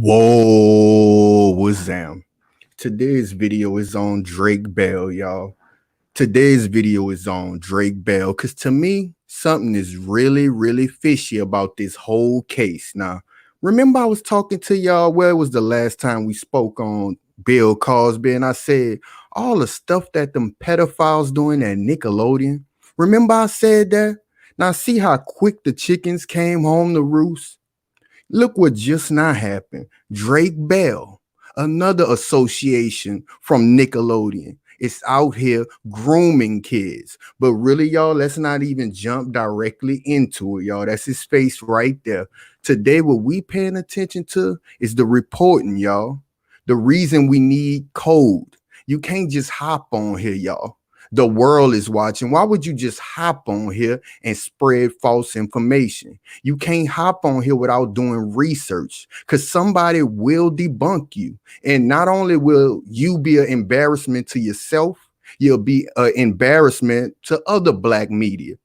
Whoa, what's Zam? Today's video is on Drake Bell, y'all. Today's video is on Drake Bell because to me, something is really fishy about this whole case. Now, remember I was talking to y'all, where was the last time we spoke on Bill Cosby, and I said all the stuff that them pedophiles doing at Nickelodeon. Remember I said that? Now see how quick the chickens came home to roost? Look what just now happened. Drake Bell, another association from Nickelodeon, is out here grooming kids. But really, y'all, let's not even jump directly into it, y'all. That's his face right there. Today, what we paying attention to is the reporting, y'all. The reason we need code. You can't just hop on here, y'all. The world is watching. Why would you just hop on here and spread false information? You can't hop on here without doing research because somebody will debunk you. And not only will you be an embarrassment to yourself, you'll be an embarrassment to other Black media.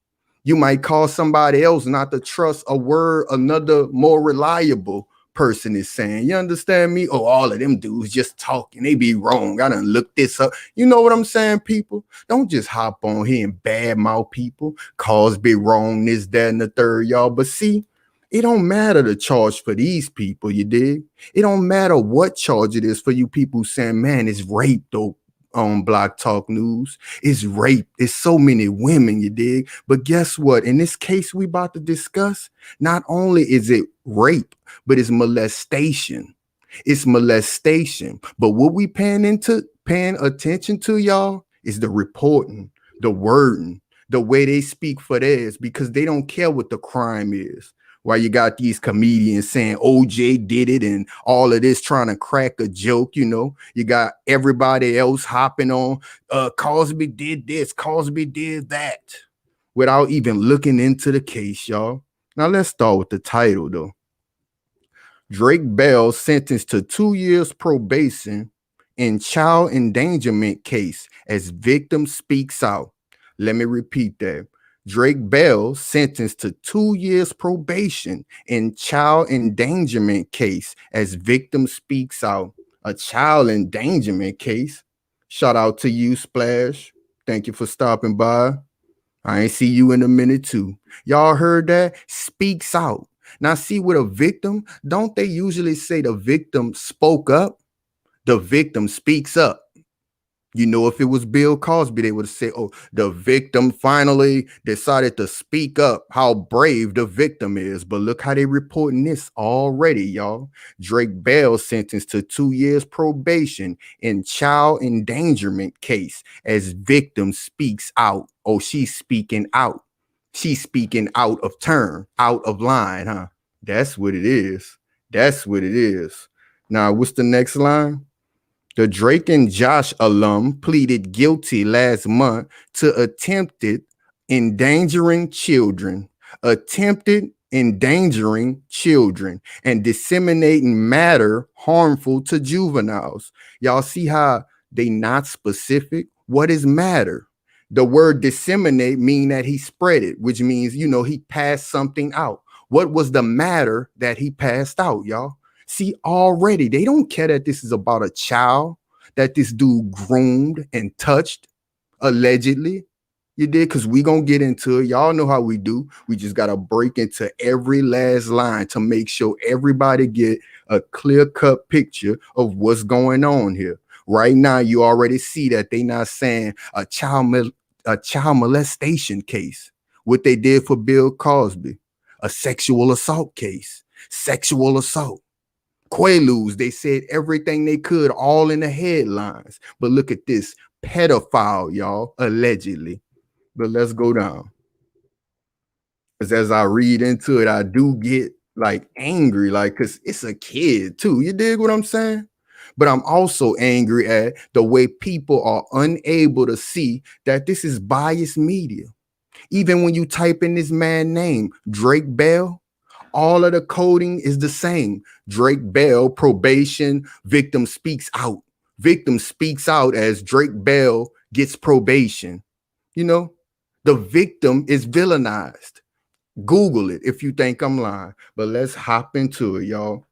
You might cause somebody else not to trust a word another more reliable person is saying. You understand me? Oh, all of them dudes just talking. They be wrong. I done looked this up. You know what I'm saying, people? Don't just hop on here and badmouth people. Cosby wrong, this, that, and the third, y'all. But see, it don't matter the charge for these people, you dig? It don't matter what charge it is for you people saying, man, it's rape though. On Block Talk News, it's rape. It's so many women, you dig? But guess what? In this case we about to discuss, not only is it rape, but it's molestation. It's molestation. But what we paying attention to, y'all, is the reporting, the wording, the way they speak for theirs, because they don't care what the crime is. Why you got these comedians saying OJ did it and all of this trying to crack a joke, you know. You got everybody else hopping on Cosby did this, Cosby did that, without even looking into the case, y'all. Now let's start with the title though. Drake Bell sentenced to 2 years probation in child endangerment case as victim speaks out. Let me repeat that. Drake Bell sentenced to 2 years probation in child endangerment case as victim speaks out. A child endangerment case. Shout out to you, Splash. Thank you for stopping by. I ain't see you in a minute too. Y'all heard that? Speaks out. Now see, with a victim, don't they usually say the victim spoke up? The victim speaks up. You know, if it was Bill Cosby, they would say, oh, the victim finally decided to speak up, how brave the victim is. But look how they reporting this already, y'all. Drake Bell sentenced to 2 years probation in child endangerment case as victim speaks out. Oh, she's speaking out. She's speaking out of turn, out of line, huh? That's what it is. That's what it is. Now, what's the next line? The Drake and Josh alum pleaded guilty last month to attempted endangering children, and disseminating matter harmful to juveniles. Y'all see how they not specific? What is matter? The word disseminate mean that he spread it, which means, you know, he passed something out. What was the matter that he passed out, y'all? See, already they don't care that this is about a child that this dude groomed and touched, allegedly. You did, because we gonna get into it. Y'all know how we do. We just gotta break into every last line to make sure everybody get a clear-cut picture of what's going on here. Right now, you already see that they not saying a child molestation case. What they did for Bill Cosby, a sexual assault case, sexual assault. Quaaludes, they said everything they could, all in the headlines. But look at this, pedophile, y'all, allegedly. But let's go down. Because as I read into it, I do get like angry, like, because it's a kid too. You dig what I'm saying? But I'm also angry at the way people are unable to see that this is biased media. Even when you type in this man's name, Drake Bell, all of the coding is the same. Drake Bell, probation, victim speaks out. Victim speaks out as Drake Bell gets probation. You know, the victim is villainized. Google it if you think I'm lying. But let's hop into it, y'all.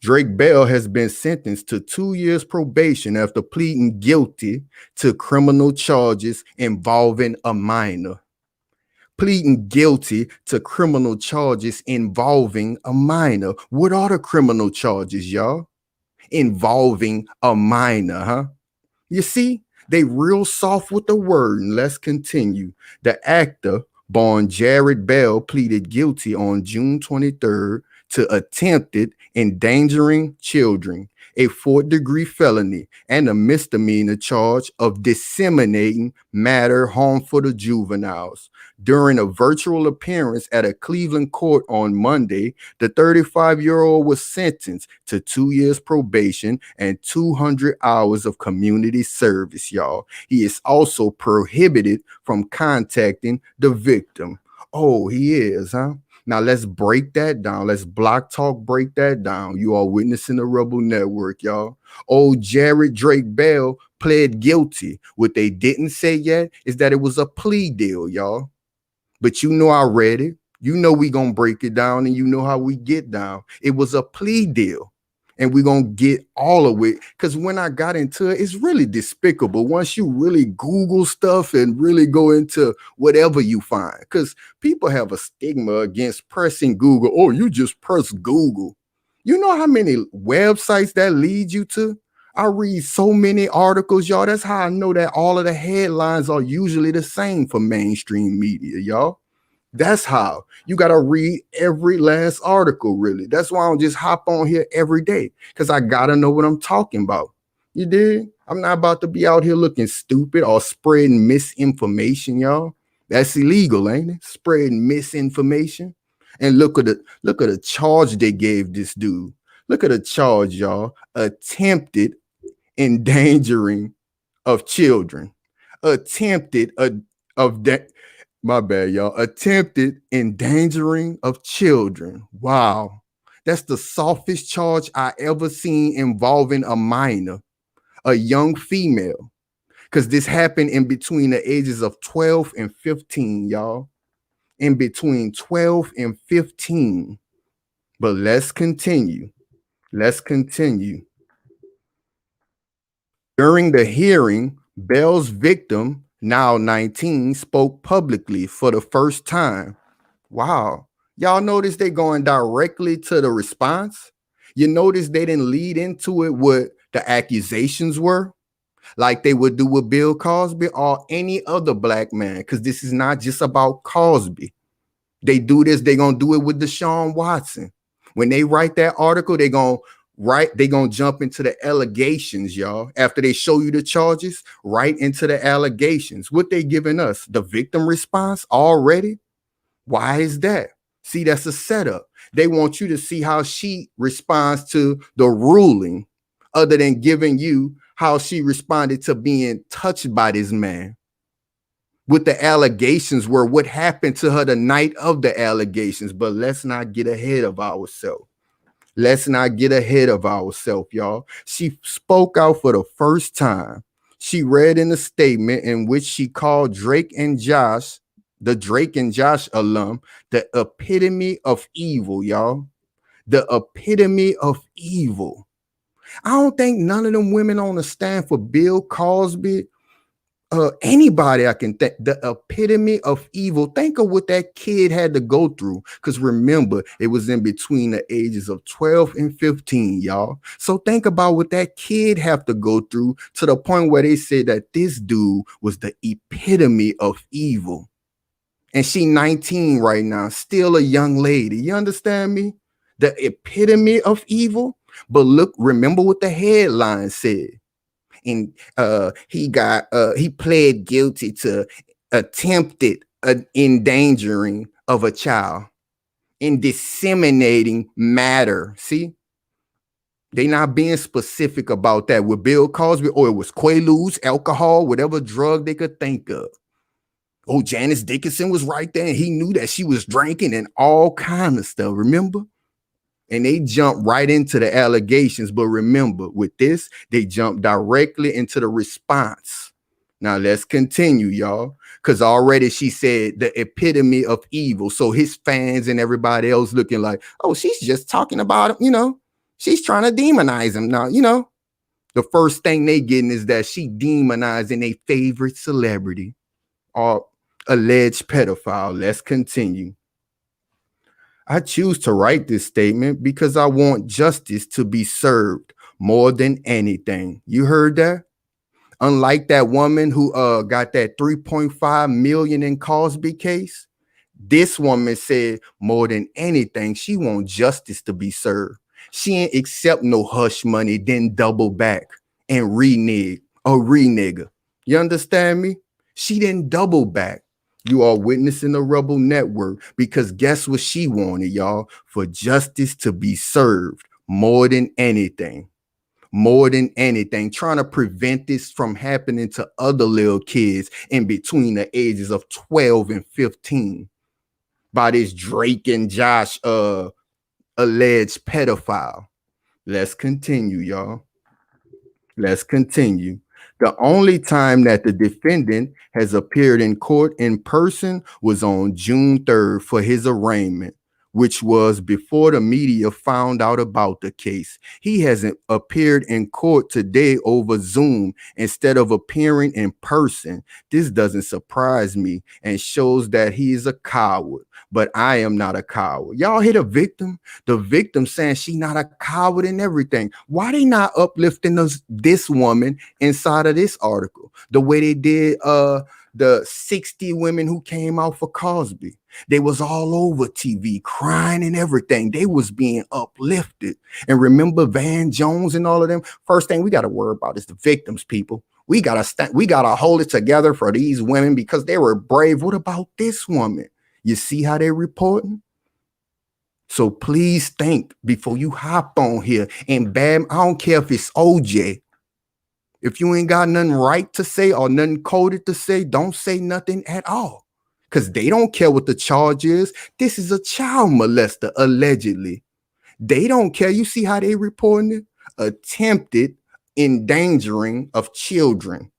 Drake Bell has been sentenced to 2 years probation after pleading guilty to criminal charges involving a minor. Pleading guilty to criminal charges involving a minor. What are the criminal charges, y'all? Involving a minor, huh? You see, they real soft with the word. And let's continue. The actor, born Jared Bell, pleaded guilty on June 23rd to attempted endangering children, a fourth-degree felony, and a misdemeanor charge of disseminating matter harmful to juveniles. During a virtual appearance at a Cleveland court on Monday, the 35-year-old was sentenced to 2 years probation and 200 hours of community service, y'all. He is also prohibited from contacting the victim. Oh, he is, huh? Now let's break that down. Let's block talk break that down. You are witnessing the Rebel Network, y'all. Old Jared Drake Bell pled guilty. What they didn't say yet is that it was a plea deal, y'all. But you know I read it. You know we gonna break it down, and you know how we get down. It was a plea deal, and we gonna get all of it. Because when I got into it, it's really despicable. Once you really Google stuff and really go into whatever you find, because people have a stigma against pressing Google. Oh, you just press Google. You know how many websites that lead you to? I read so many articles, y'all. That's how I know that all of the headlines are usually the same for mainstream media, y'all. That's how you got to read every last article, really. That's why I don't just hop on here every day, because I got to know what I'm talking about. You did? I'm not about to be out here looking stupid or spreading misinformation, y'all. That's illegal, ain't it? Spreading misinformation. And look at the charge they gave this dude. Look at the charge, y'all. Attempted endangering of children. Attempted of that. My bad, y'all. Attempted endangering of children. Wow. That's the softest charge I ever seen involving a minor, a young female. Because this happened in between the ages of 12 and 15, y'all. In between 12 and 15. But let's continue. Let's continue. During the hearing, Bell's victim, now 19, spoke publicly for the first time. Wow. Y'all notice they going directly to the response? You notice they didn't lead into it what the accusations were, like they would do with Bill Cosby or any other black man, because this is not just about Cosby. They do this, they're going to do it with Deshaun Watson. When they write that article, they're going to jump into the allegations, y'all. After they show you the charges, right into the allegations. What they giving us? The victim response already? Why is that? See, that's a setup. They want you to see how she responds to the ruling, other than giving you how she responded to being touched by this man. What the allegations were, what happened to her the night of the allegations. But let's not get ahead of ourselves. Let's not get ahead of ourselves, y'all. She spoke out for the first time. She read in a statement in which she called Drake and Josh, the Drake and Josh alum, the epitome of evil, y'all. The epitome of evil. I don't think none of them women on the stand for Bill Cosby, anybody I can think, the epitome of evil. Think of what that kid had to go through. Because remember, it was in between the ages of 12 and 15, y'all. So think about what that kid have to go through to the point where they said that this dude was the epitome of evil. And she 19 right now, still a young lady. You understand me? The epitome of evil. But look, remember what the headline said. And he pled guilty to attempted endangering of a child and disseminating matter. See, they not being specific about that with Bill Cosby, or it was Quaaludes, alcohol, whatever drug they could think of. Oh, Janice Dickinson was right there, and he knew that she was drinking and all kind of stuff. Remember? And they jumped right into the allegations. But remember, with this, they jumped directly into the response. Now, let's continue, y'all, because already she said the epitome of evil. So his fans and everybody else looking like, oh, she's just talking about him, She's trying to demonize him. Now, you know, the first thing they getting is that she demonizing a favorite celebrity or alleged pedophile. Let's continue. I choose to write this statement because I want justice to be served more than anything. You heard that? Unlike that woman who got that 3.5 million in Cosby case, this woman said more than anything, she wants justice to be served. She ain't accept no hush money, then double back and renege or renigger. You understand me? She didn't double back. You are witnessing the Rebel Network because guess what she wanted, y'all? For justice to be served more than anything. More than anything, trying to prevent this from happening to other little kids in between the ages of 12 and 15 by this Drake and Josh alleged pedophile. Let's continue, y'all. Let's continue. The only time that the defendant has appeared in court in person was on June 3rd for his arraignment, which was before the media found out about the case. He hasn't appeared in court today over Zoom instead of appearing in person. This doesn't surprise me and shows that he is a coward. But I am not a coward. Y'all hear the victim? The victim saying she not a coward and everything. Why they not uplifting this woman inside of this article? The way they did the 60 women who came out for Cosby. They was all over TV crying and everything. They was being uplifted. And remember Van Jones and all of them? First thing we got to worry about is the victims, people. We gotta hold it together for these women because they were brave. What about this woman? You see how they're reporting? So please think before you hop on here and bam. I don't care if it's OJ. If you ain't got nothing right to say or nothing coded to say, don't say nothing at all. Because they don't care what the charge is. This is a child molester, allegedly. They don't care. You see how they reporting it? Attempted endangering of children.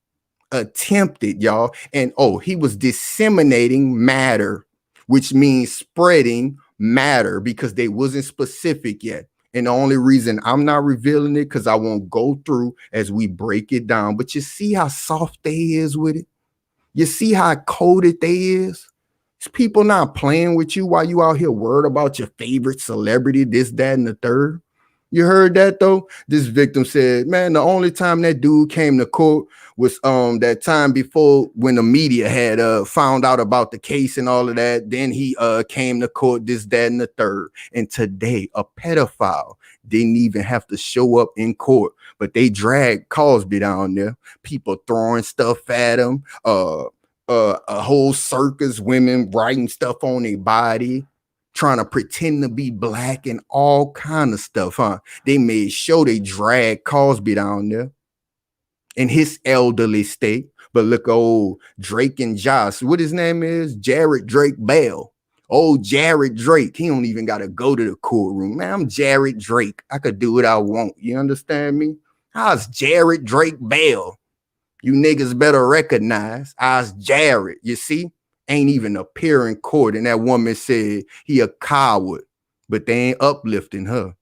Attempted, y'all. And he was disseminating matter, which means spreading matter because they wasn't specific yet. And the only reason I'm not revealing it because I won't go through as we break it down. But you see how soft they is with it? You see how coded they is? It's people not playing with you while you out here worried about your favorite celebrity, this, that, and the third. You heard that though? This victim said, man, the only time that dude came to court was that time before when the media had found out about the case and all of that. Then he came to court, this, that, and the third. And today, a pedophile didn't even have to show up in court, but they dragged Cosby down there. People throwing stuff at him, a whole circus, women writing stuff on their body, trying to pretend to be black and all kind of stuff, huh? They made sure they dragged Cosby down there in his elderly state. But look, old Drake and Josh, what his name is? Jared Drake Bell. Old Jared Drake. He don't even got to go to the courtroom. Man, I'm Jared Drake. I could do what I want. You understand me? How's Jared Drake Bell? You niggas better recognize I's Jared. You see? Ain't even appear in court. And that woman said he a coward, but they ain't uplifting her.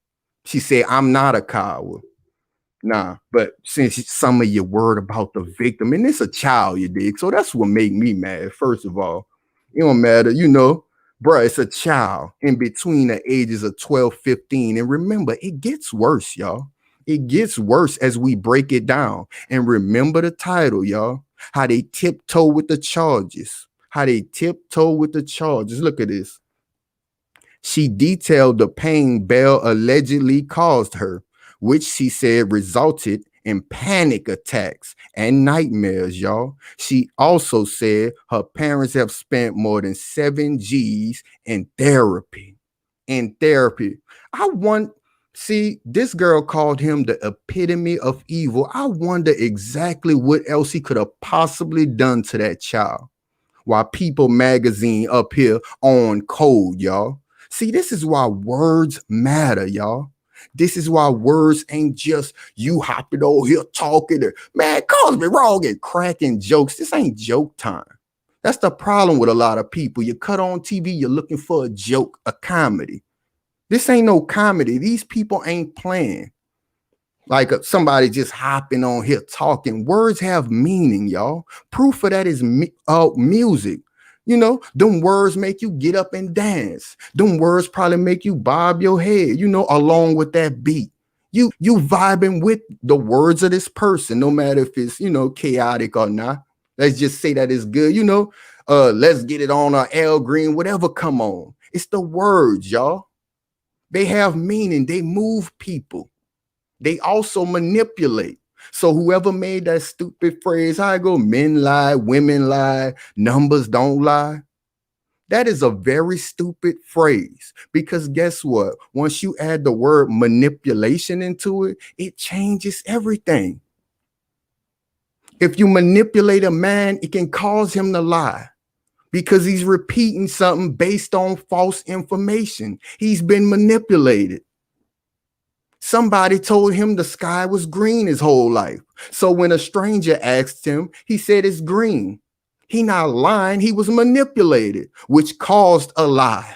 She said, I'm not a coward. Nah, but since some of you worried about the victim, and it's a child, you dig? So that's what made me mad. First of all, it don't matter, you know, bruh, it's a child in between the ages of 12, 15. And remember, it gets worse, y'all. It gets worse as we break it down. And remember the title, y'all. How they tiptoe with the charges. How they tiptoe with the charges. Look at this. She detailed the pain Bell allegedly caused her, which she said resulted in panic attacks and nightmares, y'all. She also said her parents have spent more than 7 G's in therapy. See, this girl called him the epitome of evil. I wonder exactly what else he could have possibly done to that child. While People Magazine up here on code, y'all. See, this is why words matter, y'all. This is why words ain't just you hopping over here talking. Man, Cosby wrong and cracking jokes. This ain't joke time. That's the problem with a lot of people. You cut on TV, you're looking for a joke, a comedy. This ain't no comedy. These people ain't playing. Like somebody just hopping on here talking. Words have meaning, y'all. Proof of that is music. You know, them words make you get up and dance. Them words probably make you bob your head, you know, along with that beat. You vibing with the words of this person, no matter if it's, you know, chaotic or not. Let's just say that it's good, you know. Let's get it on L Green, whatever. Come on. It's the words, y'all. They have meaning, they move people. They also manipulate. So whoever made that stupid phrase, how I go, men lie, women lie, numbers don't lie. That is a very stupid phrase because guess what? Once you add the word manipulation into it, it changes everything. If you manipulate a man, it can cause him to lie because he's repeating something based on false information. He's been manipulated. Somebody told him the sky was green his whole life. So when a stranger asked him, he said it's green. He not lying, he was manipulated, which caused a lie.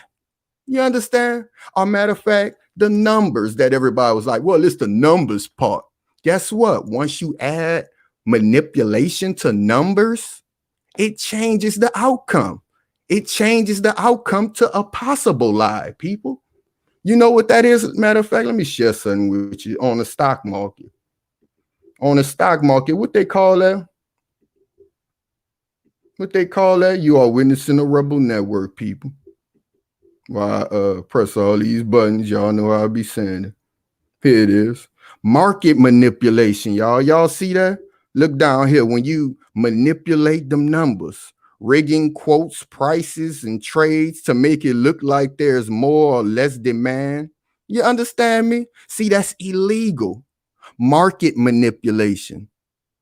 You understand? Or matter of fact, the numbers that everybody was like, well, it's the numbers part. Guess what? Once you add manipulation to numbers, it changes the outcome. It changes the outcome to a possible lie, people. You know what that is? Matter of fact, let me share something with you on the stock market. On the stock market, what they call that? What they call that? You are witnessing a rebel network, people. While I press all these buttons, y'all know I'll be saying it. Here it is. Market manipulation, y'all. Y'all see that? Look down here. When you manipulate them numbers, rigging quotes, prices, and trades to make it look like there's more or less demand. You understand me? See, that's illegal. Market manipulation.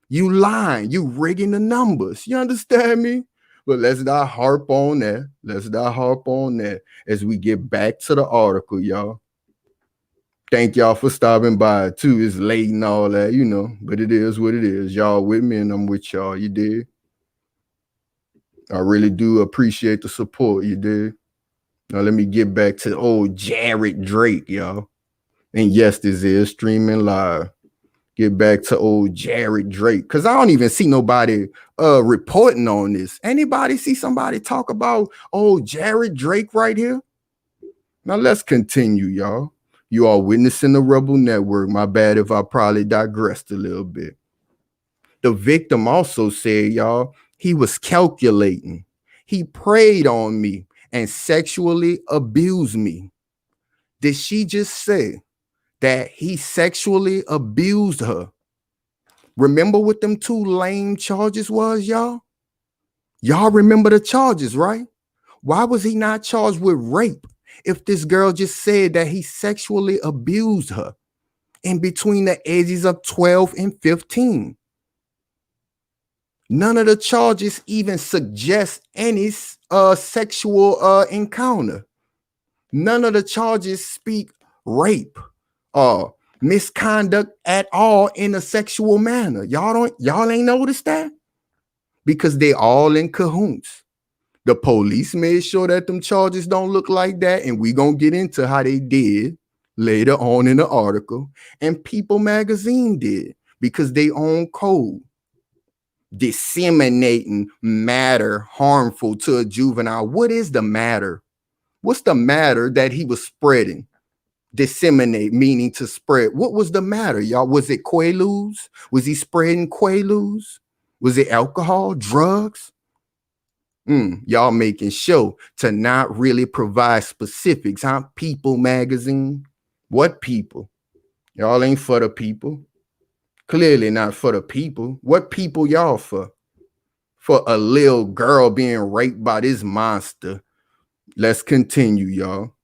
You lying, you rigging the numbers. You understand me? But let's not harp on that. Let's not harp on that as we get back to the article, y'all. Thank y'all for stopping by too. It's late and all that, you know, but it is what it is. Y'all with me and I'm with y'all. You did. I really do appreciate the support. You did. Now let me get back to old Jared Drake, y'all. And yes, this is streaming live. Get back to old Jared Drake. Cause I don't even see nobody reporting on this. Anybody see somebody talk about old Jared Drake right here? Now let's continue, y'all. You are witnessing the Rebel Network. My bad if I probably digressed a little bit. The victim also said, y'all, he was calculating. He preyed on me and sexually abused me. Did she just say that he sexually abused her? Remember what them two lame charges was, y'all? Y'all remember the charges, right? Why was he not charged with rape if this girl just said that he sexually abused her in between the ages of 12 and 15? None of the charges even suggest any sexual encounter. None of the charges speak rape or misconduct at all in a sexual manner. Y'all ain't noticed that? Because they all in cahoots. The police made sure that them charges don't look like that, and we gonna get into how they did later on in the article. And People Magazine did because they own code. Disseminating matter harmful to a juvenile. What is the matter? What's the matter that he was spreading? Disseminate, meaning to spread. What was the matter, y'all? Was it Quaaludes? Was he spreading Quaaludes? Was it alcohol, drugs? Y'all making sure to not really provide specifics, huh? People Magazine. What people? Y'all ain't for the people. Clearly not for the people. What people y'all for? For a little girl being raped by this monster. Let's continue, y'all.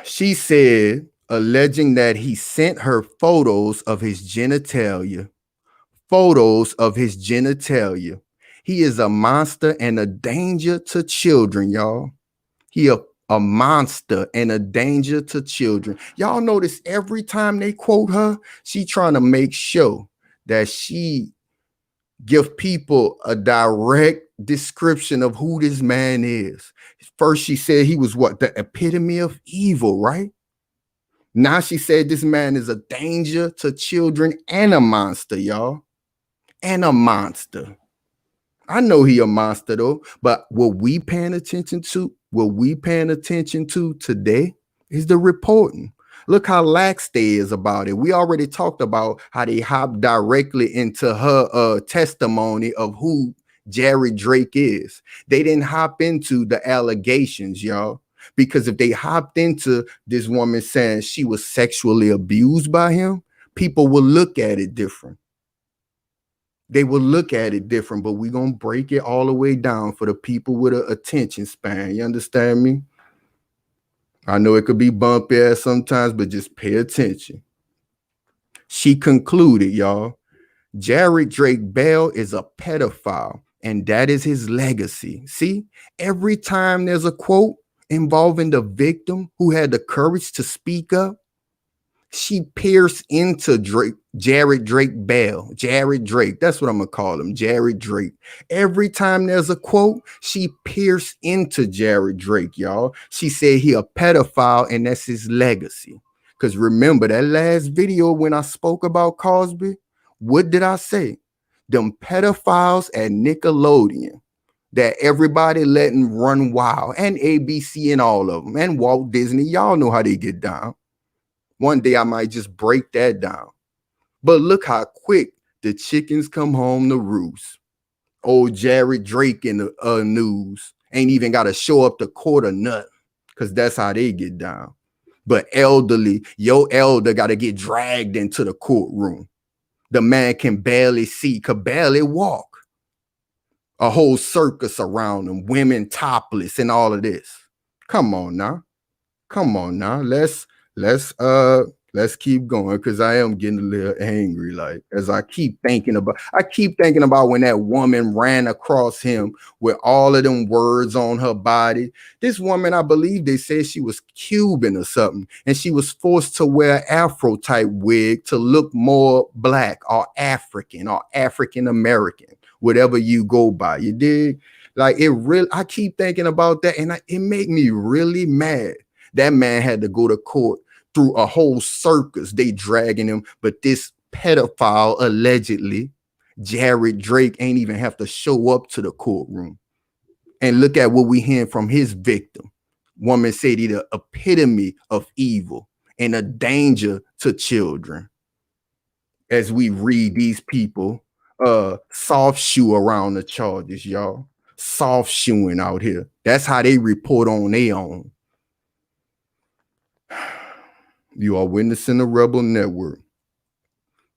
She said, alleging that he sent her photos of his genitalia. Photos of his genitalia. He is a monster and a danger to children, y'all. He a monster and a danger to children. Y'all notice every time they quote her, she trying to make sure that she Give people a direct description of who this man is. First, she said he was what? The epitome of evil, right? Now she said this man is a danger to children and a monster, y'all. And a monster. I know he a monster though, but what we paying attention to today is the reporting. Look how lax they is about it. We already talked about how they hop directly into her testimony of who Jerry Drake is. They didn't hop into the allegations, y'all. Because if they hopped into this woman saying she was sexually abused by him, people will look at it different. They will look at it different, but we're going to break it all the way down for the people with an attention span. You understand me? I know it could be bumpy ass sometimes, but just pay attention. She concluded, y'all, Jared Drake Bell is a pedophile, and that is his legacy. See, every time there's a quote involving the victim who had the courage to speak up, she pierced into Jared Drake Bell. Jared Drake. That's what I'm going to call him. Jared Drake. Every time there's a quote, she pierced into Jared Drake, y'all. She said he a pedophile and that's his legacy. Because remember that last video when I spoke about Cosby? What did I say? Them pedophiles at Nickelodeon that everybody letting run wild, and ABC and all of them, and Walt Disney. Y'all know how they get down. One day I might just break that down. But look how quick the chickens come home to roost. Old Jared Drake in the news ain't even got to show up to court or nothing, because that's how they get down. But elderly, your elder got to get dragged into the courtroom. The man can barely see, could barely walk. A whole circus around him, women topless and all of this. Come on now. Come on now. Let's keep going, because I am getting a little angry. Like, as I keep thinking about when that woman ran across him with all of them words on her body. This woman, I believe they said she was Cuban or something, and she was forced to wear Afro type wig to look more black or African American, whatever you go by. You dig? Like, it really, I keep thinking about that, and it made me really mad. That man had to go to court through a whole circus. They dragging him, but this pedophile, allegedly, Jared Drake, ain't even have to show up to the courtroom. And look at what we hearing from his victim. Woman said he the epitome of evil and a danger to children. As we read these people, soft shoe around the charges, y'all. Soft shoeing out here. That's how they report on their own. You are witnessing the Rebel Network.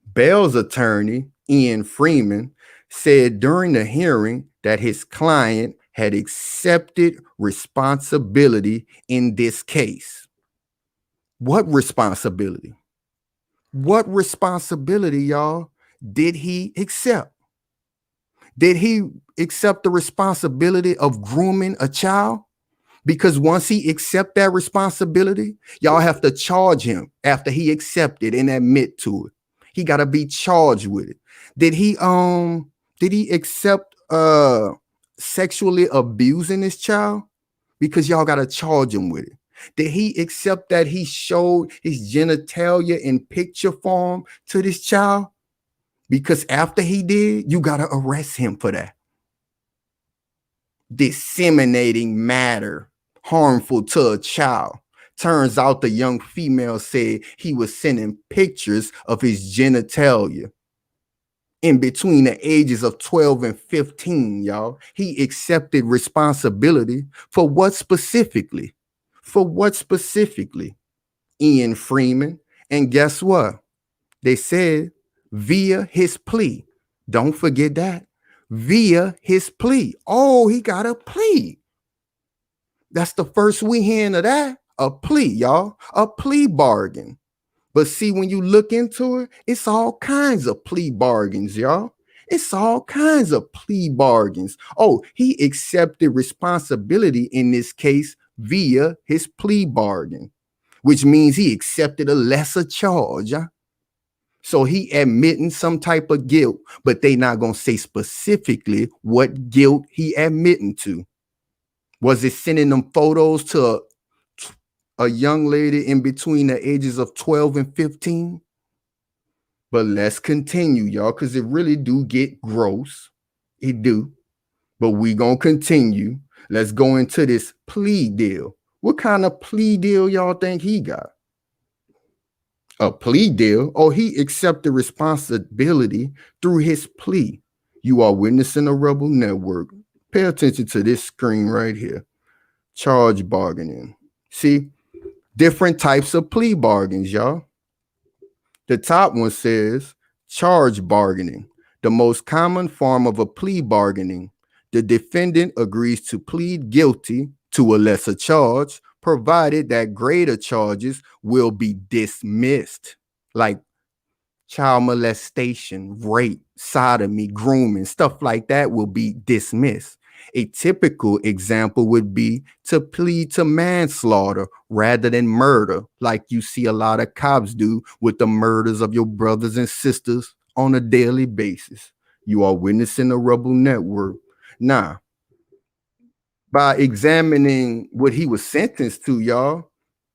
Bell's attorney, Ian Freeman, said during the hearing that his client had accepted responsibility in this case. What responsibility? What responsibility, y'all, did he accept? Did he accept the responsibility of grooming a child? Because once he accept that responsibility, y'all have to charge him after he accepted and admit to it. He got to be charged with it. Did he accept sexually abusing this child? Because y'all got to charge him with it. Did he accept that he showed his genitalia in picture form to this child? Because after he did, you got to arrest him for that. Disseminating matter harmful to a child. Turns out the young female said he was sending pictures of his genitalia in between the ages of 12 and 15, y'all. He accepted responsibility for what specifically? For what specifically? Ian Freeman. And guess what? They said via his plea. Don't forget that. Via his plea. Oh, he got a plea. That's the first we hearing of that. A plea, y'all. A plea bargain. But see, when you look into it, it's all kinds of plea bargains, y'all. It's all kinds of plea bargains. Oh, he accepted responsibility in this case via his plea bargain, which means he accepted a lesser charge. So he admitting some type of guilt, but they not gonna say specifically what guilt he admitting to. Was it sending them photos to a young lady in between the ages of 12 and 15? But let's continue, y'all, because it really do get gross. It do. But we gonna continue. Let's go into this plea deal. What kind of plea deal y'all think he got? A plea deal? Oh, he accepted responsibility through his plea. You are witnessing a rebel network. Pay attention to this screen right here. Charge bargaining. See, different types of plea bargains, y'all. The top one says charge bargaining, the most common form of a plea bargaining. The defendant agrees to plead guilty to a lesser charge, provided that greater charges will be dismissed, like child molestation, rape, sodomy, grooming, stuff like that will be dismissed. A typical example would be to plead to manslaughter rather than murder, like you see a lot of cops do with the murders of your brothers and sisters on a daily basis. You are witnessing a rebel network. Now, by examining what he was sentenced to, y'all,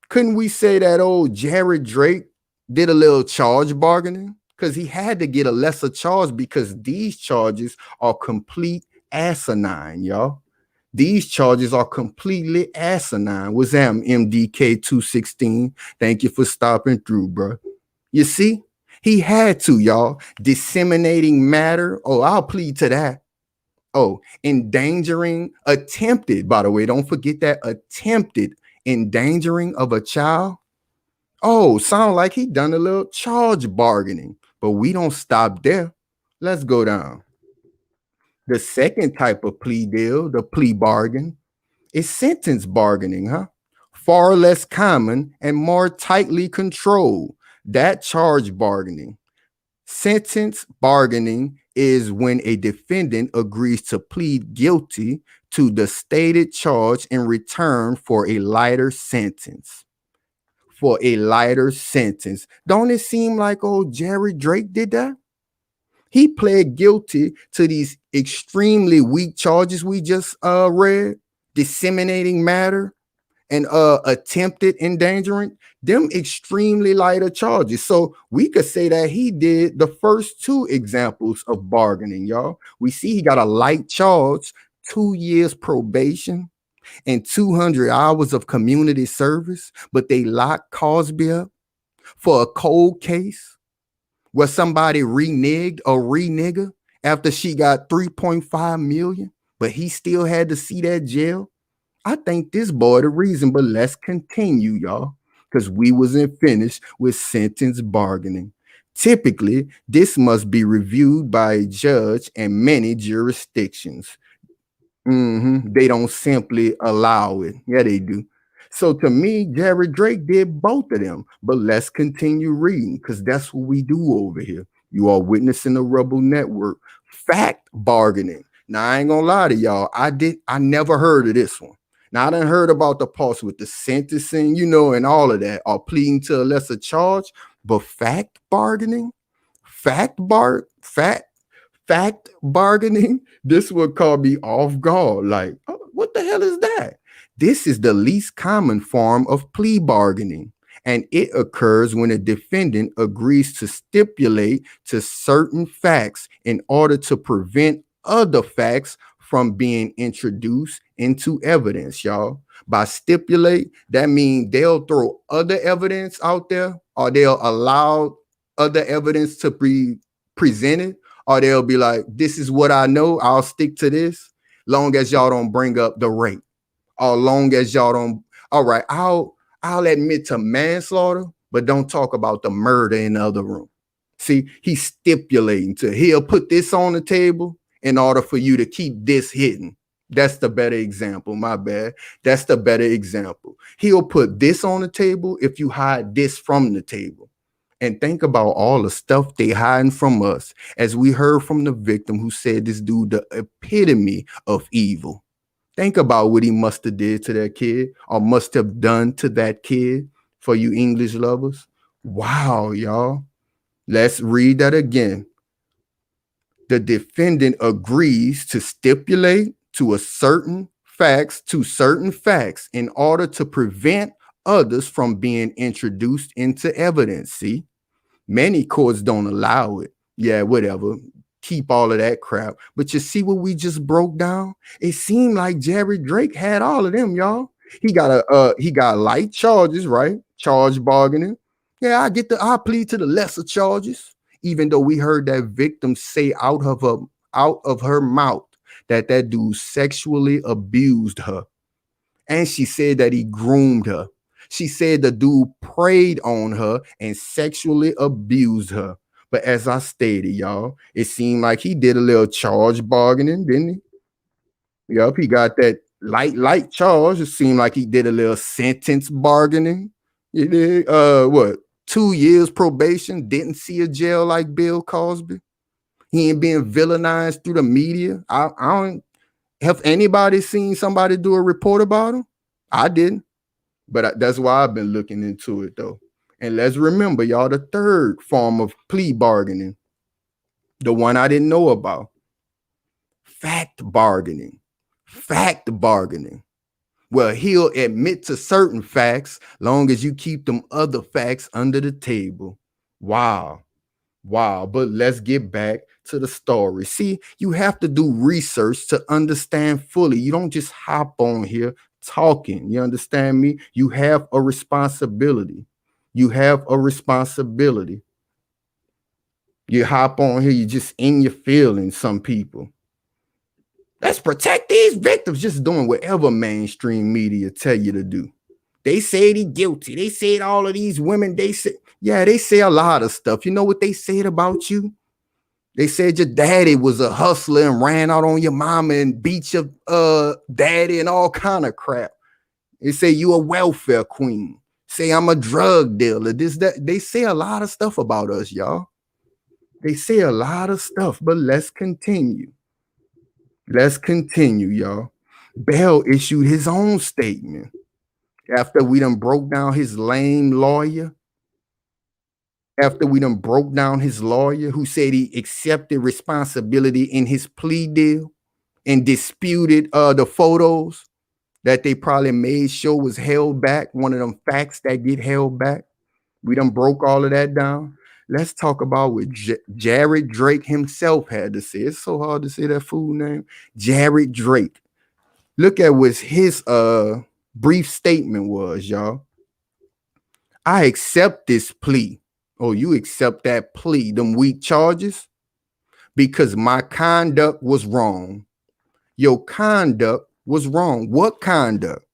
couldn't we say that old Jared Drake did a little charge bargaining? Because he had to get a lesser charge because these charges are complete asinine, y'all. These charges are completely asinine. What's that, MDK 216? Thank you for stopping through, bro. You see, he had to, y'all. Disseminating matter. Oh, I'll plead to that. Oh, endangering, attempted, by the way, don't forget that attempted endangering of a child. Oh, sound like he done a little charge bargaining, but we don't stop there. Let's go down. The second type of plea deal, the plea bargain, is sentence bargaining, huh? Far less common and more tightly controlled. That charge bargaining. Sentence bargaining is when a defendant agrees to plead guilty to the stated charge in return for a lighter sentence. For a lighter sentence. Don't it seem like old Jerry Drake did that? He pled guilty to these extremely weak charges we just read, disseminating matter and attempted endangering, them extremely lighter charges. So we could say that he did the first two examples of bargaining, y'all. We see he got a light charge, 2 years probation and 200 hours of community service, but they locked Cosby up for a cold case where somebody reneged or renigger after she got 3.5 million, but he still had to see that jail. I think this boy the reason, but let's continue, y'all, because we wasn't finished with sentence bargaining. Typically, this must be reviewed by a judge in many jurisdictions. They don't simply allow it. Yeah, they do. So to me, Jared Drake did both of them. But let's continue reading because that's what we do over here. You are witnessing the Rebel Network. Fact bargaining. Now I ain't gonna lie to y'all. I never heard of this one. Now I done heard about the parts with the sentencing, and all of that, or pleading to a lesser charge. But fact bargaining, fact bargaining, this would call me off guard. Like, oh, what the hell is that? This is the least common form of plea bargaining, and it occurs when a defendant agrees to stipulate to certain facts in order to prevent other facts from being introduced into evidence, y'all. By stipulate, that means they'll throw other evidence out there, or they'll allow other evidence to be presented, or they'll be like, this is what I know, I'll stick to this, long as y'all don't bring up the rape, or long as y'all don't, all right, I'll admit to manslaughter, but don't talk about the murder in the other room. See, he's stipulating to, he'll put this on the table in order for you to keep this hidden. That's the better example, my bad. That's the better example. He'll put this on the table if you hide this from the table. And think about all the stuff they hiding from us, as we heard from the victim who said this dude the epitome of evil. Think about what he must have did to that kid, or must have done to that kid, for you English lovers. Wow, y'all. Let's read that again. The defendant agrees to stipulate to certain facts in order to prevent others from being introduced into evidence. See, many courts don't allow it. Yeah, whatever. Keep all of that crap. But you see what we just broke down? It seemed like Jerry Drake had all of them, y'all. He got light charges, right? Charge bargaining. Yeah, I plead to the lesser charges. Even though we heard that victim say out of her mouth that dude sexually abused her. And she said that he groomed her. She said the dude preyed on her and sexually abused her. But as I stated, y'all, it seemed like he did a little charge bargaining, didn't he? Yup, he got that light charge. It seemed like he did a little sentence bargaining. You did what? 2 years probation, didn't see a jail like Bill Cosby. He ain't being villainized through the media. I don't have anybody seen somebody do a report about him? I didn't. But that's why I've been looking into it though. And let's remember, y'all, the third form of plea bargaining, the one I didn't know about, fact bargaining. Fact bargaining. Well, he'll admit to certain facts long as you keep them other facts under the table. Wow. Wow. But let's get back to the story. See, you have to do research to understand fully. You don't just hop on here talking. You understand me? You have a responsibility. You have a responsibility. You hop on here, you just in your feelings, some people. Let's protect these victims, just doing whatever mainstream media tell you to do. They said he guilty. They said all of these women, they say a lot of stuff. You know what they said about you? They said your daddy was a hustler and ran out on your mama and beat your daddy and all kind of crap. They say you a welfare queen. Say I'm a drug dealer. This, that. They say a lot of stuff about us, y'all. They say a lot of stuff, but let's continue. Let's continue, y'all. Bell issued his own statement after we done broke down his lame lawyer. After we done broke down his lawyer who said he accepted responsibility in his plea deal and disputed the photos that they probably made sure was held back, one of them facts that get held back. We done broke all of that down. Let's talk about what Jared Drake himself had to say. It's so hard to say that fool name. Jared Drake. Look at what his brief statement was, y'all. I accept this plea. Oh, you accept that plea, them weak charges? Because my conduct was wrong. Your conduct was wrong. What conduct?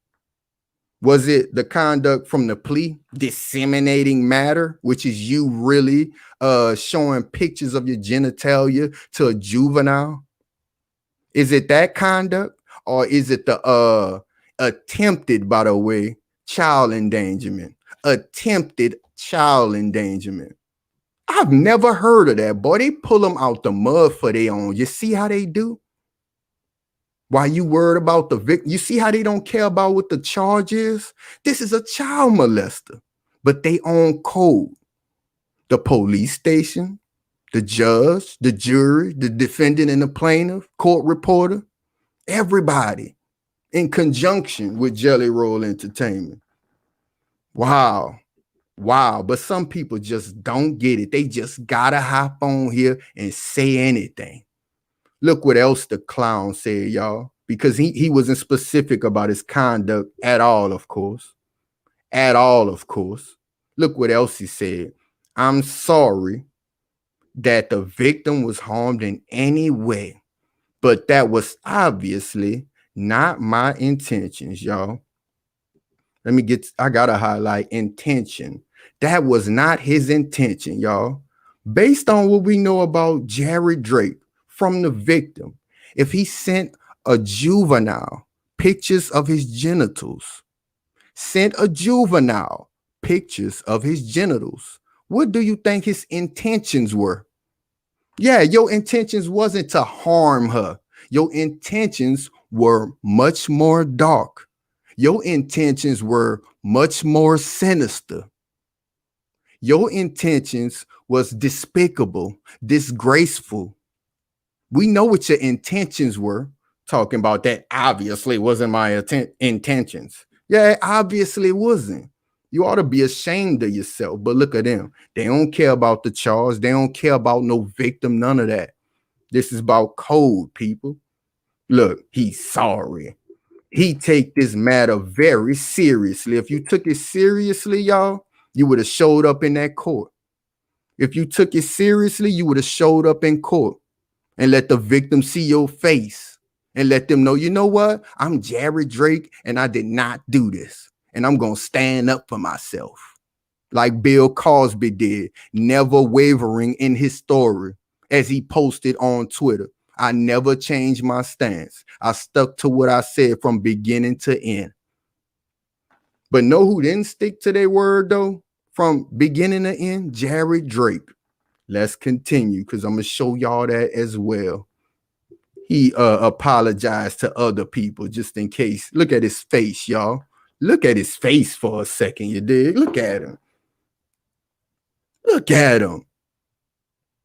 Was it the conduct from the plea, disseminating matter, which is you really showing pictures of your genitalia to a juvenile? Is it that conduct, or is it the attempted, by the way, child endangerment? Attempted child endangerment. I've never heard of that, boy. They pull them out the mud for their own. You see how they do? Why you worried about the victim? You see how they don't care about what the charge is? This is a child molester, but they own code. The police station, the judge, the jury, the defendant and the plaintiff, court reporter, everybody in conjunction with Jelly Roll Entertainment. Wow. Wow. But some people just don't get it. They just gotta hop on here and say anything. Look what else the clown said, y'all, because he wasn't specific about his conduct at all, of course. At all, of course. Look what else he said. I'm sorry that the victim was harmed in any way, but that was obviously not my intentions, y'all. I gotta highlight intention. That was not his intention, y'all. Based on what we know about Jared Drake from the victim, if he sent a juvenile pictures of his genitals, what do you think his intentions were? Yeah, your intentions wasn't to harm her. Your intentions were much more dark. Your intentions were much more sinister. Your intentions was despicable, disgraceful. We know what your intentions were. Talking about that obviously wasn't my intentions. Yeah, it obviously wasn't. You ought to be ashamed of yourself. But look at them. They don't care about the charge. They don't care about no victim, none of that. This is about code, people. Look, he's sorry. He take this matter very seriously. If you took it seriously, y'all, you would have showed up in that court. If you took it seriously, you would have showed up in court and let the victim see your face and let them know, you know what? I'm Jared Drake and I did not do this. And I'm going to stand up for myself like Bill Cosby did, never wavering in his story as he posted on Twitter. I never changed my stance. I stuck to what I said from beginning to end. But know who didn't stick to their word though? From beginning to end? Jared Drake. Let's continue because I'm going to show y'all that as well. He apologized to other people just in case. Look at his face, y'all. Look at his face for a second, you dig? Look at him. Look at him.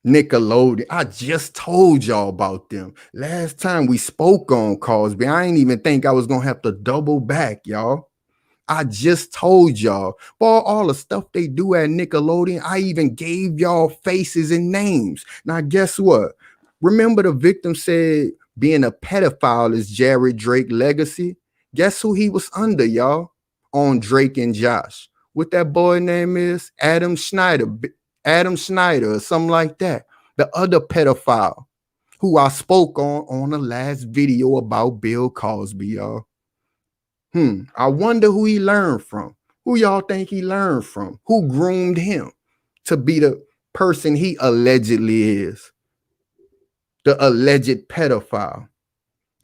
Nickelodeon. I just told y'all about them. Last time we spoke on Cosby, I ain't even think I was going to have to double back, y'all. I just told y'all, for all the stuff they do at Nickelodeon, I even gave y'all faces and names. Now, guess what? Remember the victim said being a pedophile is Jared Drake legacy? Guess who he was under, y'all? On Drake and Josh. What that boy name is? Adam Schneider or something like that. The other pedophile who I spoke on the last video about Bill Cosby, y'all. I wonder who he learned from. Who y'all think he learned from? Who groomed him to be the person he allegedly is? The alleged pedophile.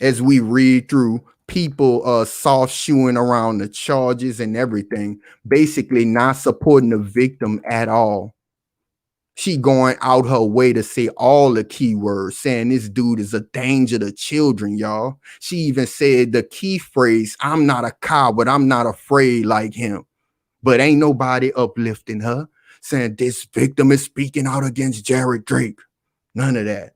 As we read through people soft shoeing around the charges and everything, basically not supporting the victim at all. She going out her way to say all the keywords, saying this dude is a danger to children, y'all. She even said the key phrase, I'm not a coward, I'm not afraid like him. But ain't nobody uplifting her, saying this victim is speaking out against Jared Drake. None of that.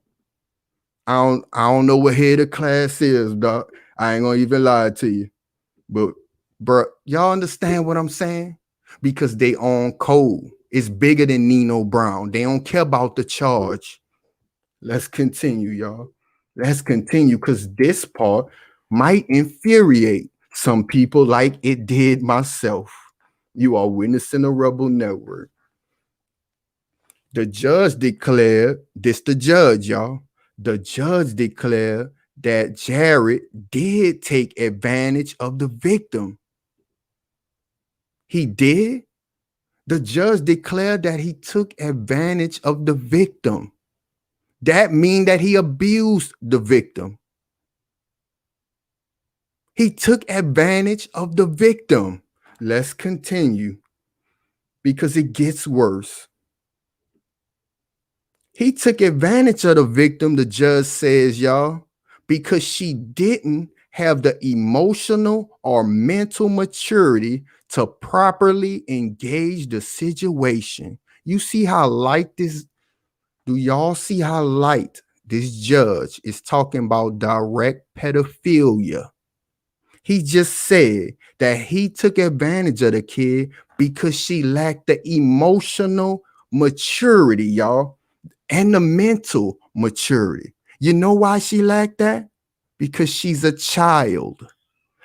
I don't know what head of class is, doc. I ain't gonna even lie to you. But bro, y'all understand what I'm saying? Because they on code. It's bigger than Nino Brown. They don't care about the charge. Let's continue, y'all. Let's continue because this part might infuriate some people like it did myself. You are witnessing a Rebel Network. The judge declared, this the judge, y'all. The judge declared that Jared did take advantage of the victim. He did? The judge declared that he took advantage of the victim. That means that he abused the victim. He took advantage of the victim. Let's continue because it gets worse. He took advantage of the victim, the judge says, y'all, because she didn't have the emotional or mental maturity to properly engage the situation. You see how light this, do y'all see how light this judge is talking about direct pedophilia? He just said that he took advantage of the kid because she lacked the emotional maturity, y'all, and the mental maturity. You know why she lacked that? Because she's a child.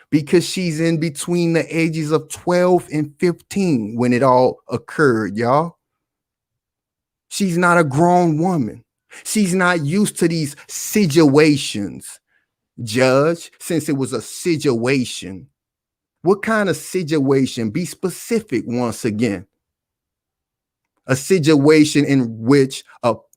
Because she's in between the ages of 12 and 15 when it all occurred, y'all. She's not a grown woman. She's not used to these situations. Judge, since it was a situation, what kind of situation? Be specific once again. A situation in which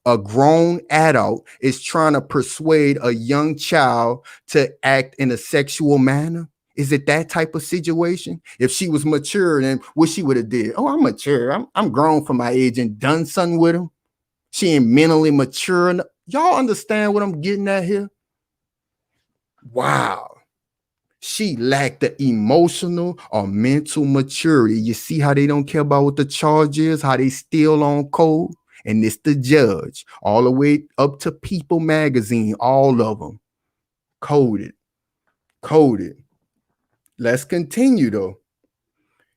a grown adult is trying to persuade a young child to act in a sexual manner? Is it that type of situation? If she was mature, then what she would have did? Oh, I'm mature. I'm grown for my age and done something with him. She ain't mentally mature enough. Y'all understand what I'm getting at here? Wow. She lacked the emotional or mental maturity. You see how they don't care about what the charge is, how they still on code? And it's the judge, all the way up to People Magazine, all of them. Coded. Coded. Let's continue though.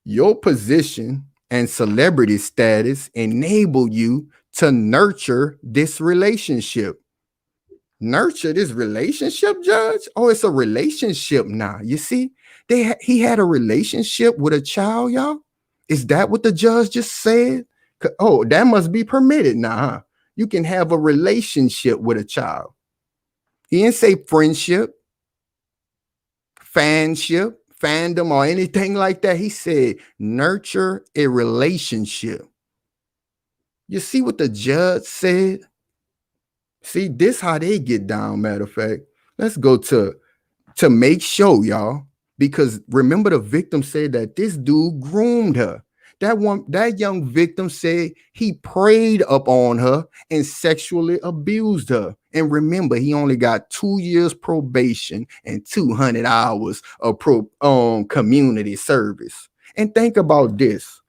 Your position and celebrity status enable you to nurture this relationship. Nurture this relationship, Judge? Oh, it's a relationship now. You see, he had a relationship with a child, y'all. Is that what the judge just said? Oh, that must be permitted now, huh? You can have a relationship with a child. He didn't say friendship, fanship, fandom, or anything like that. He said nurture a relationship. You see what the judge said? See, this how they get down, matter of fact. Let's go to make sure, y'all, because remember the victim said that this dude groomed her. That young victim said he preyed upon her and sexually abused her. And remember, he only got 2 years probation and 200 hours of community service. And think about this.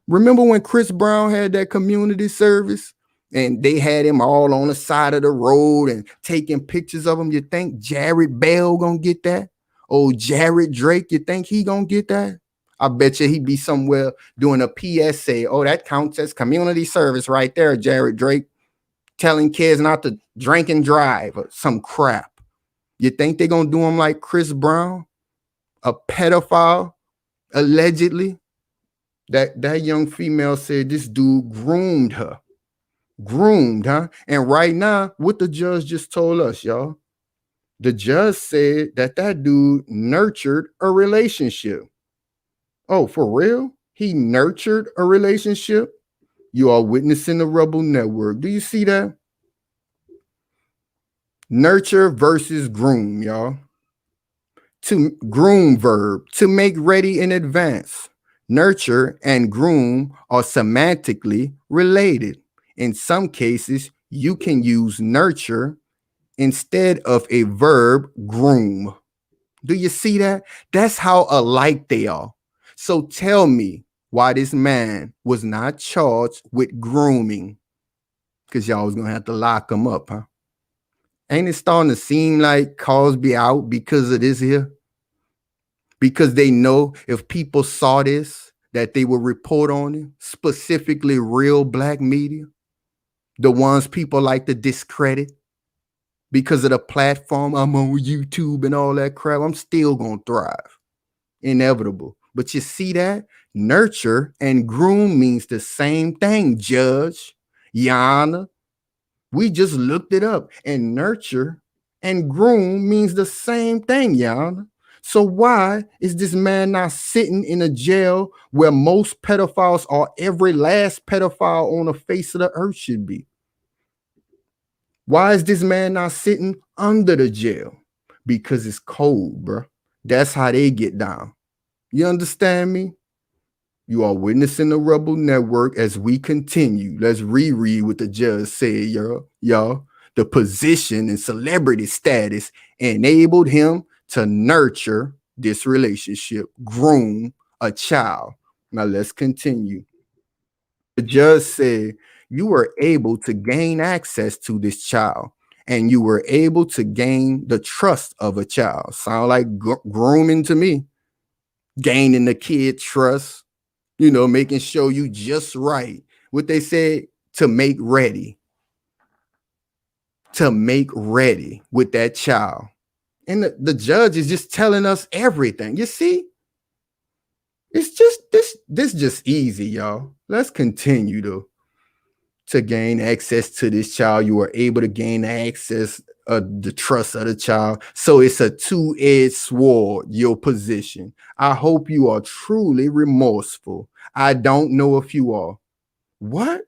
Remember when Chris Brown had that community service and they had him all on the side of the road and taking pictures of him? You think Jared Bell gonna get that? Oh, Jared Drake, you think he gonna get that? I bet you he'd be somewhere doing a PSA. Oh, that counts as community service right there, Jared Drake, telling kids not to drink and drive or some crap. You think they're gonna do him like Chris Brown, a pedophile, allegedly? That young female said this dude groomed her. Groomed, huh? And right now, what the judge just told us, y'all, the judge said that dude nurtured a relationship. Oh, for real? He nurtured a relationship? You are witnessing the Rebel Network. Do you see that? Nurture versus groom, y'all. To groom verb, to make ready in advance. Nurture and groom are semantically related. In some cases, you can use nurture instead of a verb groom. Do you see that? That's how alike they are. So tell me why this man was not charged with grooming, because y'all was going to have to lock him up, huh? Ain't it starting to seem like Cosby out because of this here? Because they know if people saw this, that they would report on it, specifically real black media, the ones people like to discredit because of the platform. I'm on YouTube and all that crap. I'm still going to thrive. Inevitable. But you see that? Nurture and groom means the same thing, Judge, Yana. We just looked it up. And nurture and groom means the same thing, Yana. So why is this man not sitting in a jail where most pedophiles or every last pedophile on the face of the earth should be? Why is this man not sitting under the jail? Because it's cold, bro. That's how they get down. You understand me? You are witnessing the Rebel Network as we continue. Let's reread what the judge said, y'all. The position and celebrity status enabled him to nurture this relationship, groom a child. Now let's continue. The judge said you were able to gain access to this child and you were able to gain the trust of a child. Sound like grooming to me. Gaining the kid trust, making sure you just right. What they said, to make ready with that child. And the judge is just telling us everything. You see, it's just this just easy, y'all. Let's continue to gain access to this child. You are able to gain access of the trust of the child. So it's a two-edged sword, your position. I hope you are truly remorseful. I don't know if you are. What?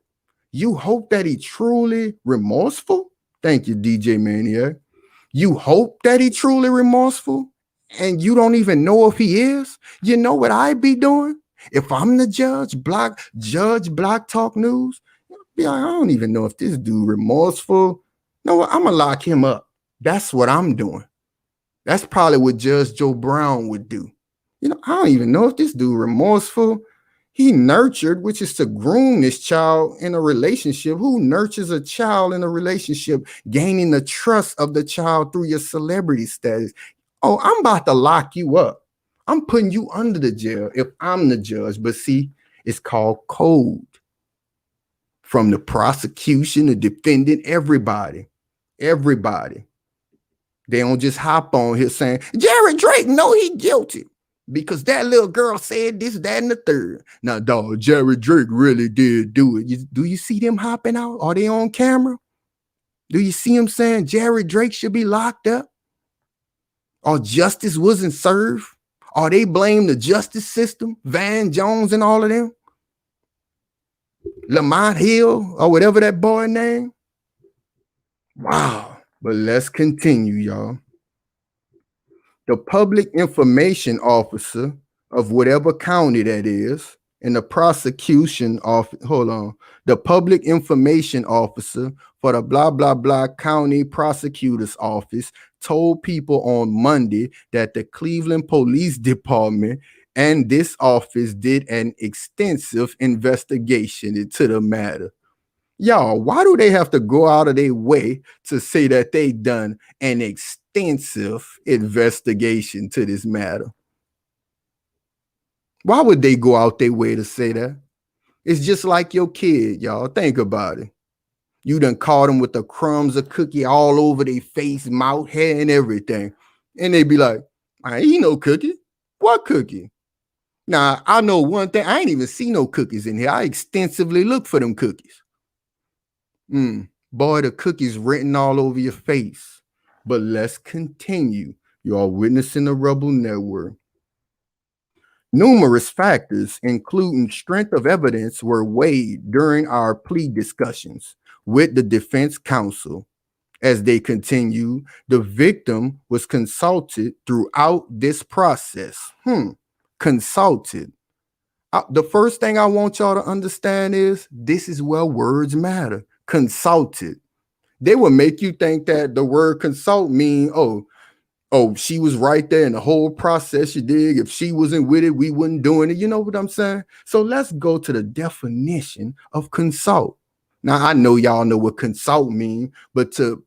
You hope that he truly remorseful? Thank you, DJ Maniac. You hope that he truly remorseful? And you don't even know if he is? You know what I'd be doing? If I'm the judge, Block Talk News, be like, I don't even know if this dude remorseful. No, I'm gonna lock him up. That's what I'm doing. That's probably what Judge Joe Brown would do. I don't even know if this dude remorseful. He nurtured, which is to groom this child in a relationship. Who nurtures a child in a relationship, gaining the trust of the child through your celebrity status? Oh, I'm about to lock you up. I'm putting you under the jail if I'm the judge. But see, it's called code. From the prosecution, the defendant, everybody. Everybody. They don't just hop on here saying, Jared Drake, no, he guilty. Because that little girl said this, that, and the third. Now, dog, Jared Drake really did do it. Do you see them hopping out? Are they on camera? Do you see them saying Jared Drake should be locked up? Or justice wasn't served? Or they blame the justice system, Van Jones and all of them? Lamont Hill, or whatever that boy name? Wow. But let's continue, y'all. The public information officer of whatever county that is, and the prosecution of, the public information officer for the blah, blah, blah county prosecutor's office told people on Monday that the Cleveland Police Department and this office did an extensive investigation into the matter. Y'all, why do they have to go out of their way to say that they done an extensive investigation to this matter? Why would they go out their way to say that? It's just like your kid, y'all. Think about it. You done caught them with the crumbs of cookie all over their face, mouth, hair, and everything. And they be like, I ain't eat no cookie. What cookie? Now, I know one thing. I ain't even see no cookies in here. I extensively look for them cookies. Boy, the cookies written all over your face. But let's continue. You are witnessing the Rebel Network. Numerous factors, including strength of evidence, were weighed during our plea discussions with the defense counsel. As they continue, the victim was consulted throughout this process. Consulted. The first thing I want y'all to understand is this is where words matter. Consulted. They will make you think that the word consult mean, oh, she was right there in the whole process, you dig. If she wasn't with it, we wouldn't doing it. You know what I'm saying? So let's go to the definition of consult. Now, I know y'all know what consult mean, but to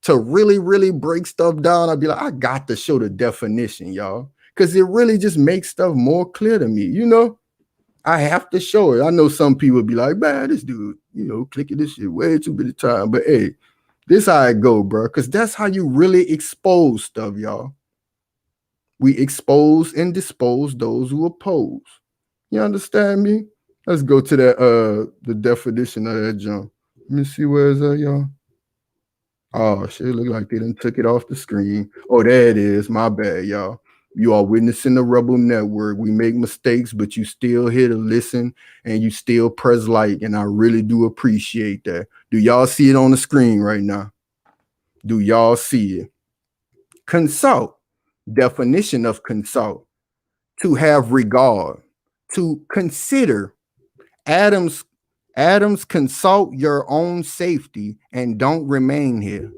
really, really break stuff down, I'd be like, I got to show the definition, y'all, because it really just makes stuff more clear to me, I have to show it. I know some people be like, man, this dude, clicking this shit way too bit of time. But hey, this how it go, bro. Because that's how you really expose stuff, y'all. We expose and dispose those who oppose. You understand me? Let's go to that the definition of that jump. Let me see, where is that, y'all? Oh shit, look like they done took it off the screen. Oh, there it is. My bad, y'all. You are witnessing the Rebel Network. We make mistakes, but you still here to listen and you still press like, and I really do appreciate that. Do y'all see it on the screen right now? Do y'all see it? Consult. Definition of consult. To have regard. To consider. Adams consult your own safety and don't remain here.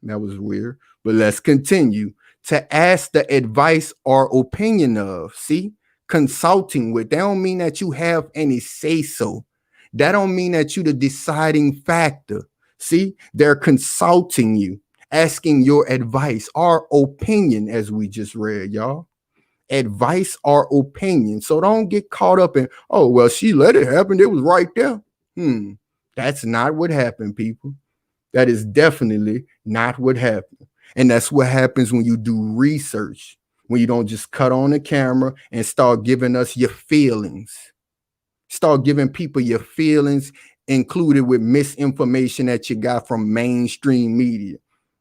That was weird, but let's continue. To ask the advice or opinion of. See, consulting with. That don't mean that you have any say so. That don't mean that you the deciding factor. See, they're consulting you, asking your advice or opinion, as we just read, y'all. Advice or opinion. So don't get caught up in, oh, well, she let it happen. It was right there. That's not what happened, people. That is definitely not what happened. And that's what happens when you do research, when you don't just cut on the camera and start giving us your feelings. Start giving people your feelings included with misinformation that you got from mainstream media.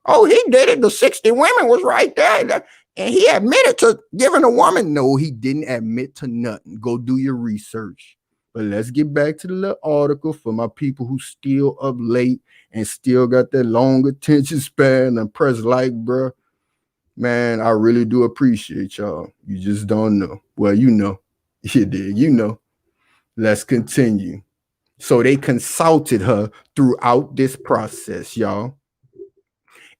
Oh, he did it. The 60 women was right there. And he admitted to giving a woman. No, he didn't admit to nothing. Go do your research. But let's get back to the little article for my people who still up late and still got that long attention span and press like, bro. Man, I really do appreciate y'all. You just don't know. Well, you know. You did. You know. Let's continue. So they consulted her throughout this process, y'all.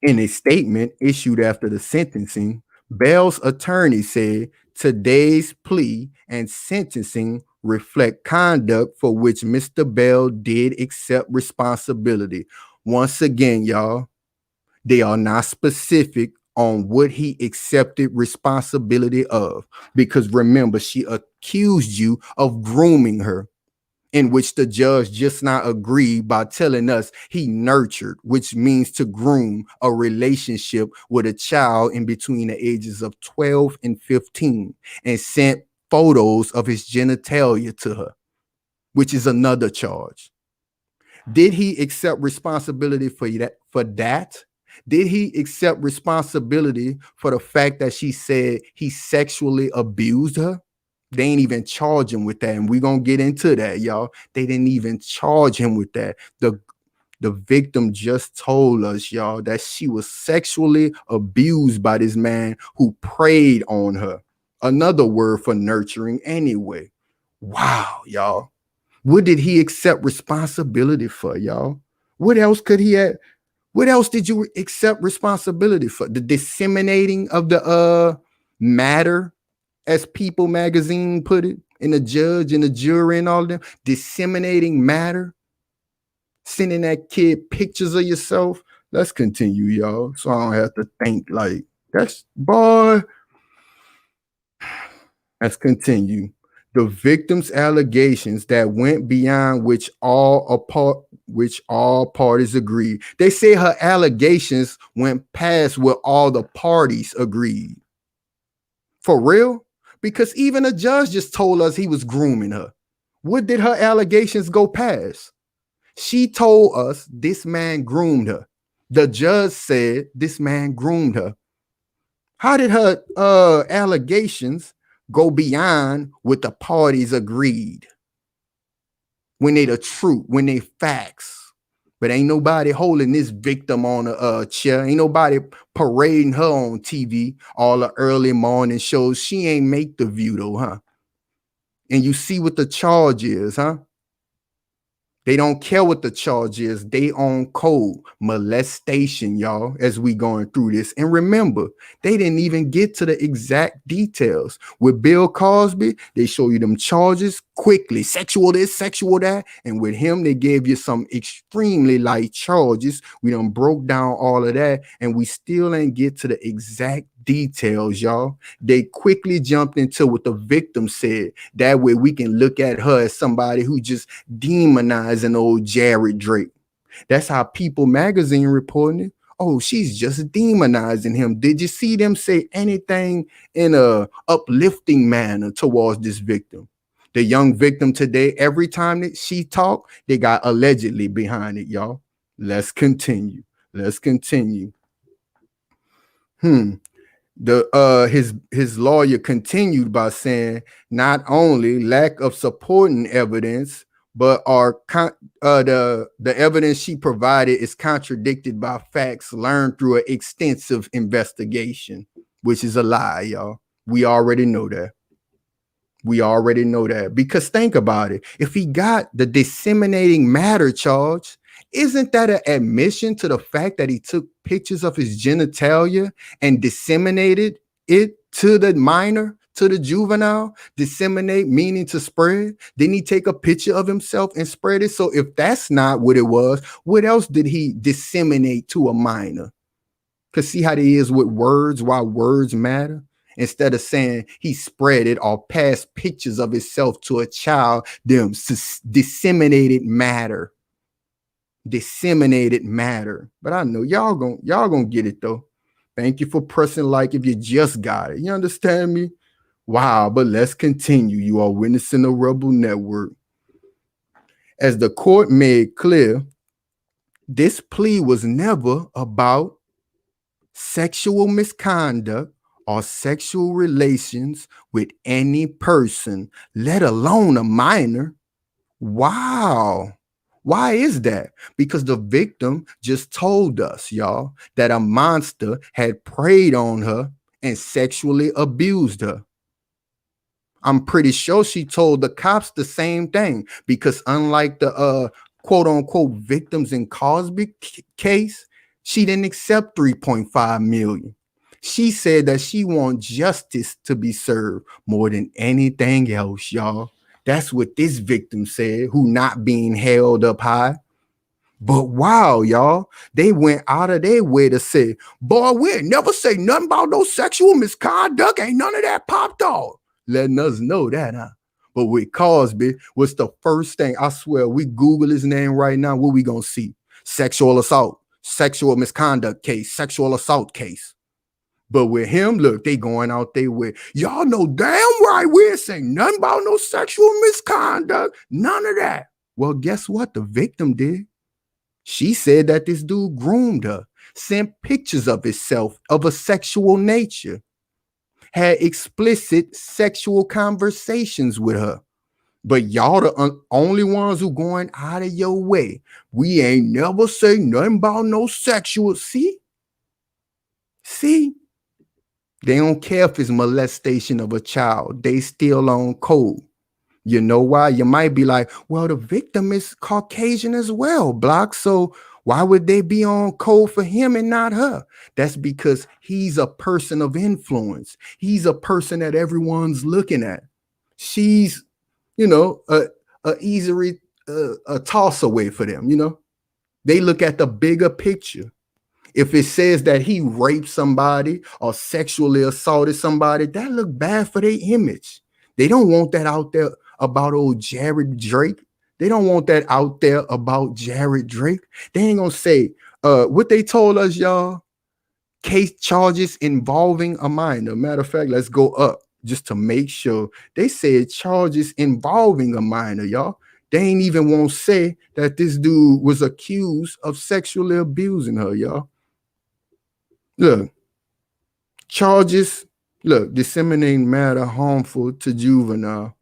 In a statement issued after the sentencing, Bell's attorney said today's plea and sentencing reflect conduct for which Mr. Bell did accept responsibility. Once again, y'all, they are not specific on what he accepted responsibility of. Because remember, she accused you of grooming her, in which the judge just not agreed by telling us he nurtured, which means to groom a relationship with a child in between the ages of 12 and 15, and sent photos of his genitalia to her, which is another charge. Did he accept responsibility for that? Did he accept responsibility for the fact that she said he sexually abused her? They ain't even charge him with that. And we're going to get into that, y'all. They didn't even charge him with that. The victim just told us, y'all, that she was sexually abused by this man who preyed on her. Another word for nurturing anyway. Wow, y'all. What did he accept responsibility for, y'all? What else could he have? What else did you accept responsibility for? The disseminating of the matter, as People magazine put it, and the judge and the jury and all of them, disseminating matter, sending that kid pictures of yourself. Let's continue, y'all, so I don't have to think like that's boy. Let's continue. The victim's allegations that went beyond which all parties agreed. They say her allegations went past what all the parties agreed. For real? Because even a judge just told us he was grooming her. What did her allegations go past? She told us this man groomed her. The judge said this man groomed her. How did her allegations go beyond what the parties agreed? When they the truth, when they facts. But ain't nobody holding this victim on a chair. Ain't nobody parading her on TV all the early morning shows. She ain't make the View though, huh? And you see what the charge is, huh? They don't care what the charge is. They on code molestation, y'all, as we going through this. And remember, they didn't even get to the exact details. With Bill Cosby, they show you them charges quickly, sexual this, sexual that. And with him, they gave you some extremely light charges. We done broke down all of that, and we still ain't get to the exact details, y'all. They quickly jumped into what the victim said. That way we can look at her as somebody who just demonizing old Jared Drake. That's how People magazine reporting it. Oh, she's just demonizing him. Did you see them say anything in a uplifting manner towards this victim? The young victim today, every time that she talked, they got allegedly behind it, y'all. Let's continue. Let's continue. His lawyer continued by saying not only lack of supporting evidence, but the evidence she provided is contradicted by facts learned through an extensive investigation, which is a lie, y'all. We already know that. We already know that. Because think about it. If he got the disseminating matter charge, isn't that an admission to the fact that he took pictures of his genitalia and disseminated it to the minor, to the juvenile? Disseminate meaning to spread. Didn't he take a picture of himself and spread it? So if that's not what it was, what else did he disseminate to a minor? Because see how it is with words, why words matter? Instead of saying he spread it or passed pictures of himself to a child, them disseminated matter. Disseminated matter. But I know y'all gonna get it though. Thank you for pressing like if you just got it. You understand me? Wow, but let's continue. You are witnessing the Rebel Network. As the court made clear, this plea was never about sexual misconduct or sexual relations with any person, let alone a minor. Wow. Why is that? Because the victim just told us, y'all, that a monster had preyed on her and sexually abused her. I'm pretty sure she told the cops the same thing, because unlike the quote unquote victims in Cosby case, She didn't accept 3.5 million. She said that she wants justice to be served more than anything else, y'all. That's what this victim said, who not being held up high. But wow, y'all, they went out of their way to say, boy, we ain't never say nothing about no sexual misconduct. Ain't none of that popped off. Letting us know that, huh? But with Cosby, what's the first thing? I swear, we Google his name right now. What we gonna see? Sexual assault, sexual misconduct case, sexual assault case. But with him, look, they going out there with, y'all know damn right we ain't saying nothing about no sexual misconduct. None of that. Well, guess what? The victim did. She said that this dude groomed her, sent pictures of himself of a sexual nature, had explicit sexual conversations with her. But y'all the only ones who going out of your way. We ain't never say nothing about no sexual. See? They don't care if it's molestation of a child. They still on code. You know why? You might be like, well, the victim is Caucasian as well, Block. So why would they be on code for him and not her? That's because he's a person of influence. He's a person that everyone's looking at. She's, a toss away for them, They look at the bigger picture. If it says that he raped somebody or sexually assaulted somebody, that look bad for their image. They don't want that out there about old Jared Drake. They don't want that out there about Jared Drake. They ain't gonna say what they told us, y'all. Case charges involving a minor. Matter of fact, let's go up just to make sure. They said charges involving a minor, y'all. They ain't even want to say that this dude was accused of sexually abusing her, y'all. Look, charges, disseminating matter harmful to juvenile.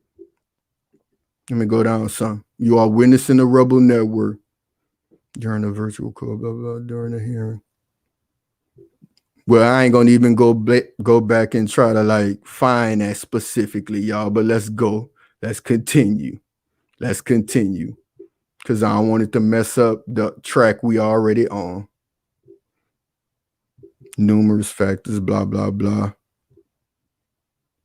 Let me go down some. You are witnessing the Rebel Network during the virtual call, blah, blah, during the hearing. Well, I ain't gonna even go back and try to find that specifically, y'all, but let's go. Let's continue. Because I don't want it to mess up the track we already on. Numerous factors, blah, blah, blah.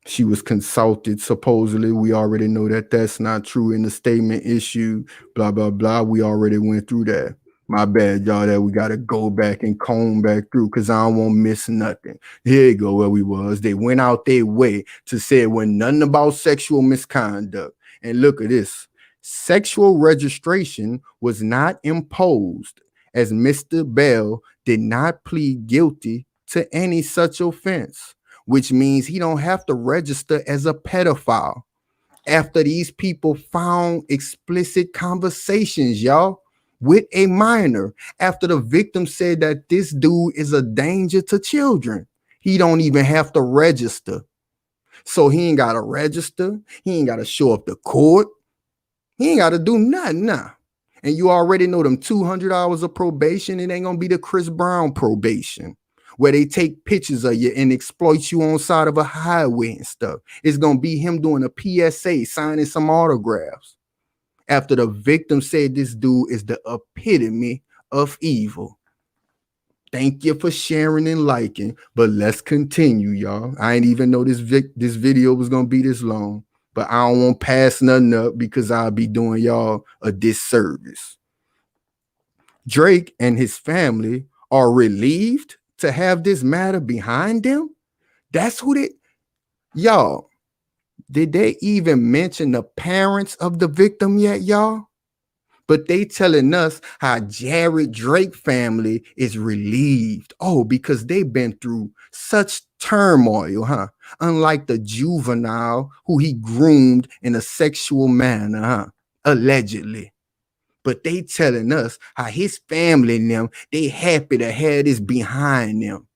She was consulted, supposedly. We already know that that's not true in the statement issued, blah, blah, blah. We already went through that. My bad, y'all, that we got to go back and comb back through because I don't want to miss nothing. Here you go, where we was. They went out their way to say it wasn't nothing about sexual misconduct. And look at this. Sexual registration was not imposed as Mr. Bell did not plead guilty to any such offense, which means he don't have to register as a pedophile. After these people found explicit conversations, y'all, with a minor, after the victim said that this dude is a danger to children, he don't even have to register. So he ain't got to register. He ain't got to show up to court. He ain't got to do nothing now. And you already know them 200 hours of probation. It ain't going to be the Chris Brown probation where they take pictures of you and exploit you on the side of a highway and stuff. It's going to be him doing a PSA, signing some autographs. After the victim said this dude is the epitome of evil. Thank you for sharing and liking, but let's continue, y'all. I ain't even know this video was going to be this long, but I don't want to pass nothing up because I'll be doing y'all a disservice. Drake and his family are relieved to have this matter behind them. That's who they, y'all, did they even mention the parents of the victim yet, y'all? But they telling us how Jared Drake family is relieved. Oh, because they've been through such turmoil, huh? Unlike the juvenile who he groomed in a sexual manner, huh? Allegedly. But they telling us how his family and them, they happy to have this behind them.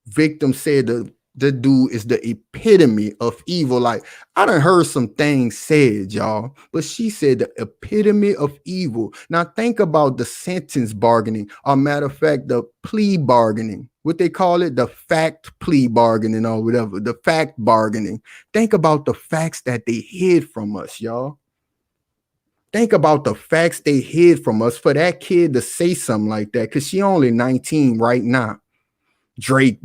Victim said the dude is the epitome of evil. Like, I done heard some things said, y'all, but she said the epitome of evil. Now think about the sentence bargaining, or matter of fact, the plea bargaining, what they call it, the fact plea bargaining or whatever, the fact bargaining. Think about the facts that they hid from us, y'all. Think about the facts they hid from us for that kid to say something like that, because she only 19 right now. Drake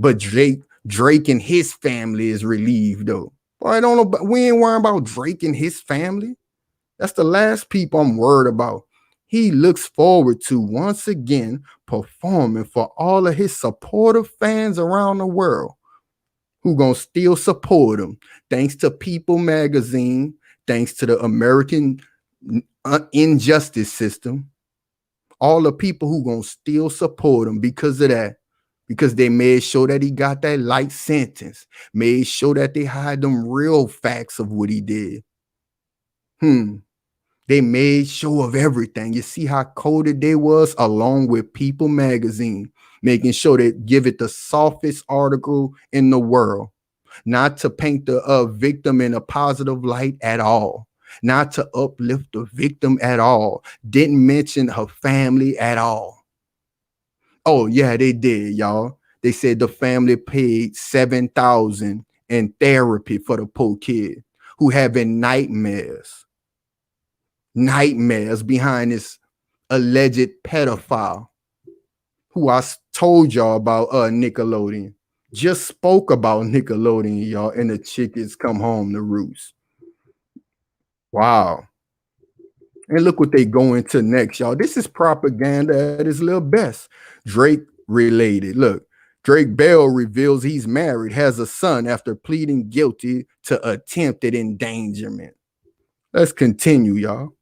and his family is relieved though. Boy, I don't know, but we ain't worrying about Drake and his family. That's the last people I'm worried about. He looks forward to once again performing for all of his supportive fans around the world who gonna still support him. Thanks to People Magazine, thanks to the American injustice system, all the people who gonna still support him because of that, because they made sure that he got that light sentence, made sure that they hide them real facts of what he did. They made sure of everything. You see how coded they was, along with People Magazine, making sure they give it the softest article in the world, not to paint the victim in a positive light at all, not to uplift the victim at all, didn't mention her family at all. Oh yeah, they did, y'all. They said the family paid $7,000 in therapy for the poor kid who having nightmares behind this alleged pedophile who I told y'all about Nickelodeon. Just spoke about Nickelodeon, y'all, and the chickens come home to roost. Wow. And look what they go into next, y'all. This is propaganda at its little best. Drake related. Look, Drake Bell reveals he's married, has a son after pleading guilty to attempted endangerment. Let's continue, y'all.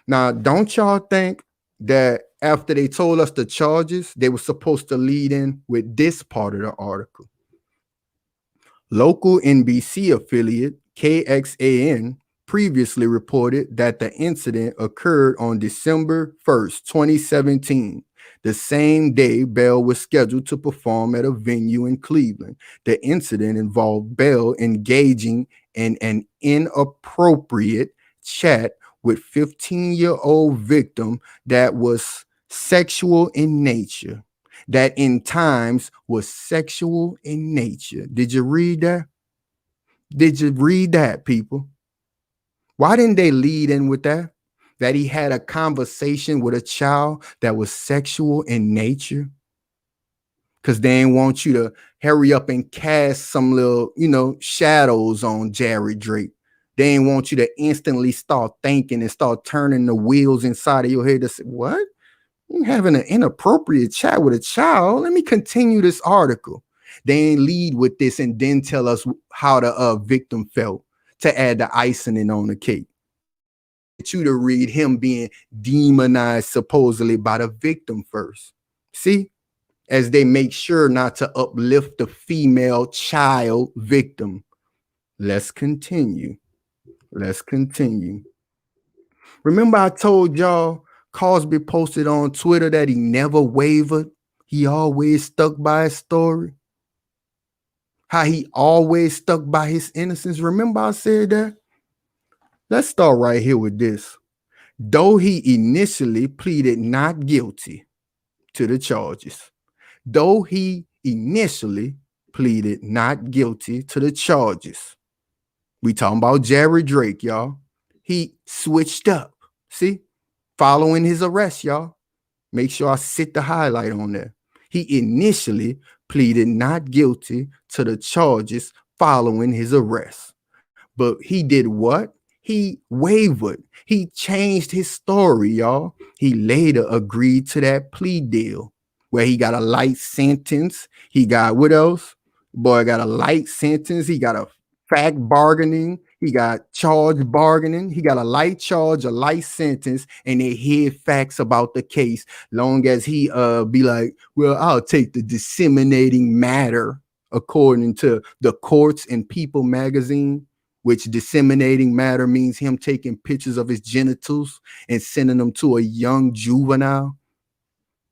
Now, don't y'all think that after they told us the charges, they were supposed to lead in with this part of the article? Local NBC affiliate KXAN previously reported that the incident occurred on December 1st, 2017, the same day Bell was scheduled to perform at a venue in Cleveland. The incident involved Bell engaging in an inappropriate chat with 15-year-old victim that was sexual in nature. That in times was sexual in nature. Did you read that? Did you read that, people? Why didn't they lead in with that? That he had a conversation with a child that was sexual in nature? Because they didn't want you to hurry up and cast some little, shadows on Jerry Drake. They didn't want you to instantly start thinking and start turning the wheels inside of your head to say, what? You having an inappropriate chat with a child? Let me continue this article. They ain't lead with this and then tell us how the victim felt to add the icing on the cake. Get you to read him being demonized supposedly by the victim first. See? As they make sure not to uplift the female child victim. Let's continue. Let's continue. Remember I told y'all Cosby posted on Twitter that he never wavered. He always stuck by his story. How he always stuck by his innocence. Remember I said that? Let's start right here with this. Though he initially pleaded not guilty to the charges. Though he initially pleaded not guilty to the charges. We talking about Jerry Drake, y'all. He switched up. See? Following his arrest, y'all. Make sure I sit the highlight on there. He initially pleaded not guilty to the charges following his arrest. But he did what? He wavered. He changed his story, y'all. He later agreed to that plea deal where he got a light sentence. He got, what else? Boy, got a light sentence. He got a fact bargaining. He got charge bargaining. He got a light charge, a light sentence, and they hid facts about the case. Long as he be like, well, I'll take the disseminating matter according to the courts and People Magazine, which disseminating matter means him taking pictures of his genitals and sending them to a young juvenile.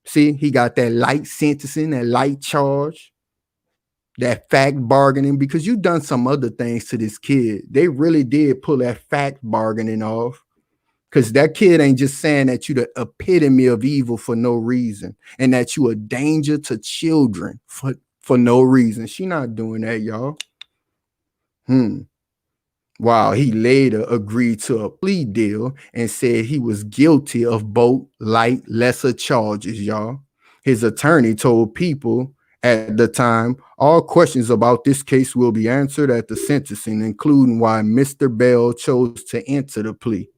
See, he got that light sentencing, that light charge, that fact bargaining, because you done some other things to this kid. They really did pull that fact bargaining off, because that kid ain't just saying that you the epitome of evil for no reason and that you a danger to children for no reason. She not doing that, y'all. while he later agreed to a plea deal and said he was guilty of both light, lesser charges, y'all. His attorney told People at the time, all questions about this case will be answered at the sentencing, including why Mr. Bell chose to enter the plea.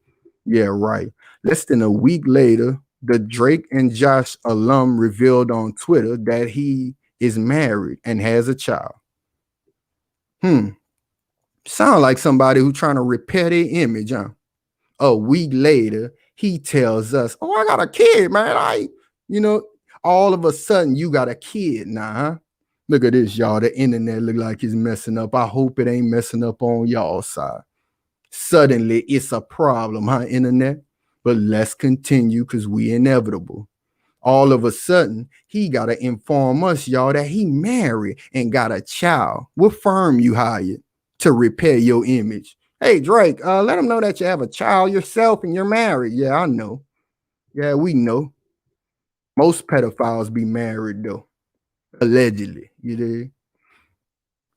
Yeah, right. Less than a week later, the Drake and Josh alum revealed on Twitter that he is married and has a child. Hmm. Sound like somebody who's trying to repair their image, huh? A week later, he tells us, "Oh, I got a kid, man. You know, all of a sudden you got a kid now, huh?" Look at this, y'all. The internet look like it's messing up. I hope it ain't messing up on y'all side. Suddenly, it's a problem, huh, internet? But let's continue because we inevitable. All of a sudden, he got to inform us, y'all, that he married and got a child. What firm you hired to repair your image? Hey, Drake, let them know that you have a child yourself and you're married. Yeah, I know. Yeah, we know. Most pedophiles be married, though, allegedly. You did.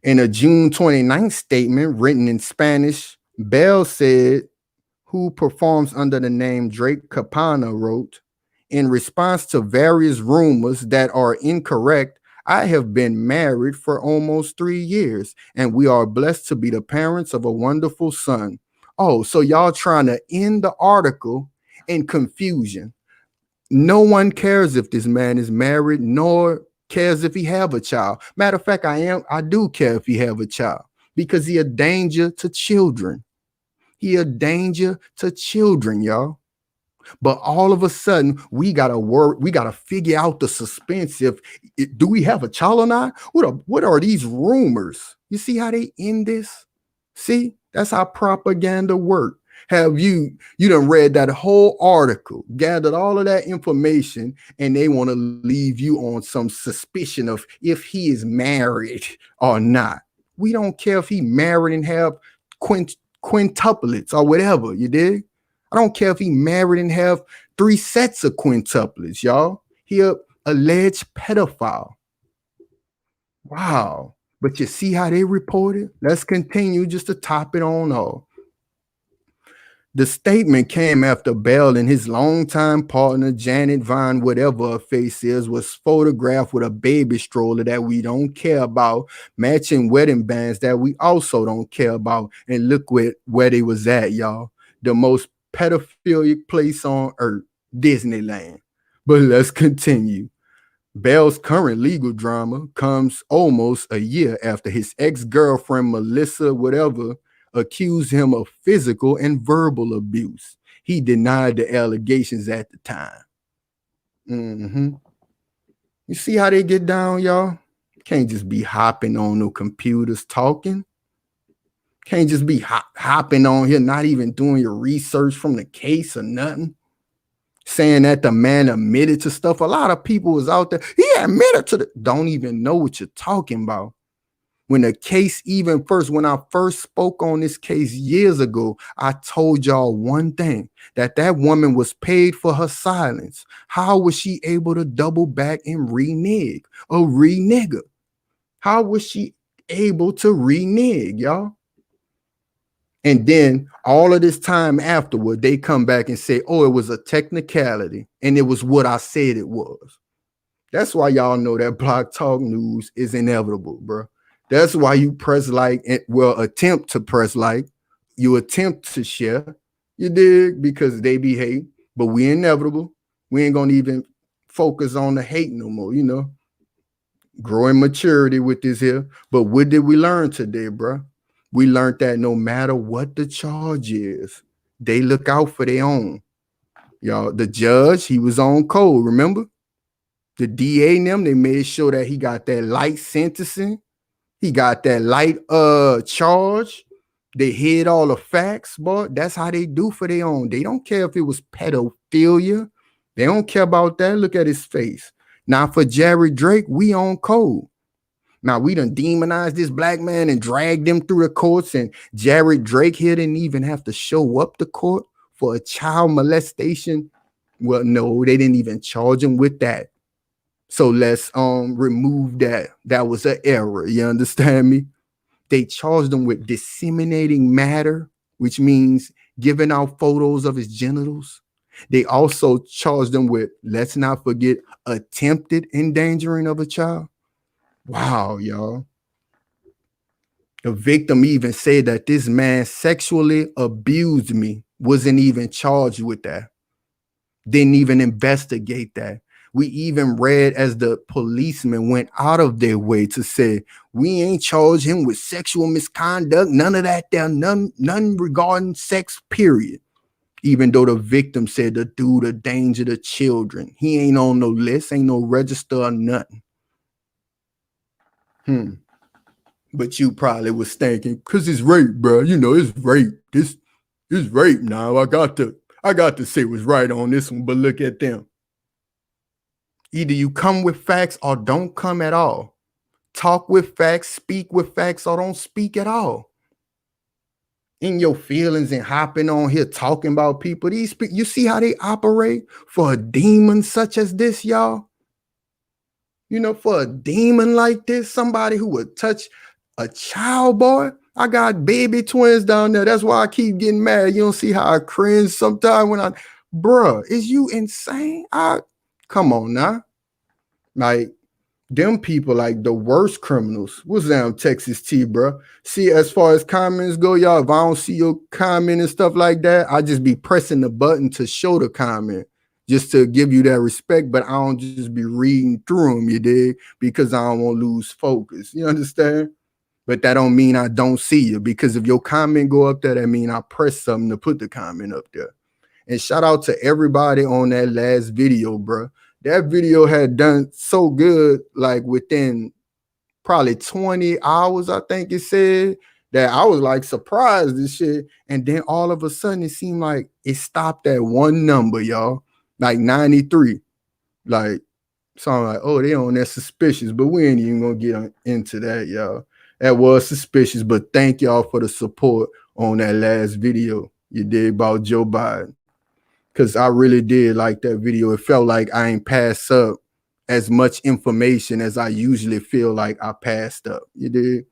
In a June 29th statement written in Spanish, Bell said, who performs under the name Drake Capana, wrote, in response to various rumors that are incorrect, I have been married for almost 3 years, and we are blessed to be the parents of a wonderful son. Oh, so y'all trying to end the article in confusion. No one cares if this man is married, nor cares if he have a child. Matter of fact, I do care if he have a child because he a danger to children. He a danger to children, y'all. But all of a sudden, we gotta work. We gotta figure out the suspense. Do we have a child or not? What are these rumors? You see how they end this? See, that's how propaganda work. Have you done read that whole article, gathered all of that information, and they want to leave you on some suspicion of if he is married or not. We don't care if he married and have quintuplets or whatever. You dig? I don't care if he married and have 3 sets of quintuplets, y'all. He a alleged pedophile. Wow. But you see how they reported? Let's continue just to top it on off. The statement came after Bell and his longtime partner, Janet Vine, whatever her face is, was photographed with a baby stroller that we don't care about, matching wedding bands that we also don't care about. And look where they was at, y'all. The most pedophilic place on earth, Disneyland. But let's continue. Bell's current legal drama comes almost a year after his ex-girlfriend, Melissa, whatever, accused him of physical and verbal abuse. He denied the allegations at the time. You see how they get down, y'all? Can't just be hopping on no computers talking. Can't just be hopping on here, not even doing your research from the case or nothing. Saying that the man admitted to stuff. A lot of people was out there. He admitted to don't even know what you're talking about. When the case when I first spoke on this case years ago, I told y'all one thing, that woman was paid for her silence. How was she able to double back and renege or renigger? How was she able to renege, y'all? And then all of this time afterward, they come back and say, oh, it was a technicality and it was what I said it was. That's why y'all know that Block Talk News is inevitable, bro. That's why you press like, attempt to press like, you attempt to share, you dig, because they be hate, but we inevitable. We ain't gonna even focus on the hate no more, growing maturity with this here. But what did we learn today, bro? We learned that no matter what the charge is, they look out for their own. Y'all, the judge, he was on code, remember? The DA and them, they made sure that he got that light sentencing. He got that light charge. They hid all the facts, but that's how they do for their own. They don't care if it was pedophilia. They don't care about that. Look at his face. Now for Jared Drake, we on code. Now we done demonized this black man and dragged him through the courts, and Jared Drake here didn't even have to show up to court for a child molestation. Well, no, they didn't even charge him with that. So let's remove that. That was an error. You understand me? They charged him with disseminating matter, which means giving out photos of his genitals. They also charged him with, let's not forget, attempted endangering of a child. Wow, y'all. The victim even said that this man sexually abused me, wasn't even charged with that, didn't even investigate that. We even read as the policemen went out of their way to say, we ain't charged him with sexual misconduct, none of that there, none regarding sex, period. Even though the victim said the dude a danger to children. He ain't on no list, ain't no register or nothing. But you probably was thinking, because it's rape, bro. You know, it's rape. This is rape now. I got to say what's right on this one, but look at them. Either you come with facts or don't come at all. Talk with facts, speak with facts, or don't speak at all. In your feelings and hopping on here talking about people, you see how they operate for a demon such as this, y'all? You know, for a demon like this, somebody who would touch a child, boy. I got baby twins down there. That's why I keep getting mad. You don't see how I cringe sometimes when bruh, is you insane? Come on now. Like, them people like the worst criminals. What's down Texas T, bro? See, as far as comments go, y'all, if I don't see your comment and stuff like that, I just be pressing the button to show the comment, just to give you that respect, but I don't just be reading through them, you dig? Because I don't want to lose focus. You understand? But that don't mean I don't see you, because if your comment go up there, that mean I press something to put the comment up there. And shout out to everybody on that last video, bro. That video had done so good, like within probably 20 hours, I think it said, that I was like surprised and shit. And then all of a sudden, it seemed like it stopped at one number, y'all, like 93. Like, so I'm like, oh, they on that suspicious, but we ain't even gonna get into that, y'all. That was suspicious, but thank y'all for the support on that last video you did about Joe Biden. Because I really did like that video. It felt like I ain't passed up as much information as I usually feel like I passed up. You did.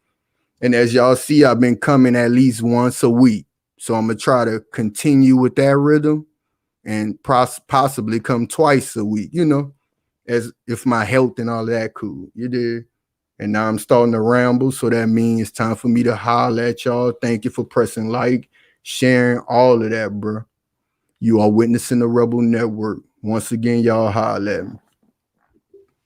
And as y'all see, I've been coming at least once a week. So I'm going to try to continue with that rhythm and possibly come twice a week, you know, as if my health and all that cool. You did. And now I'm starting to ramble. So that means it's time for me to holler at y'all. Thank you for pressing like, sharing, all of that, bro. You are witnessing the Rebel Network. Once again, y'all holler at me.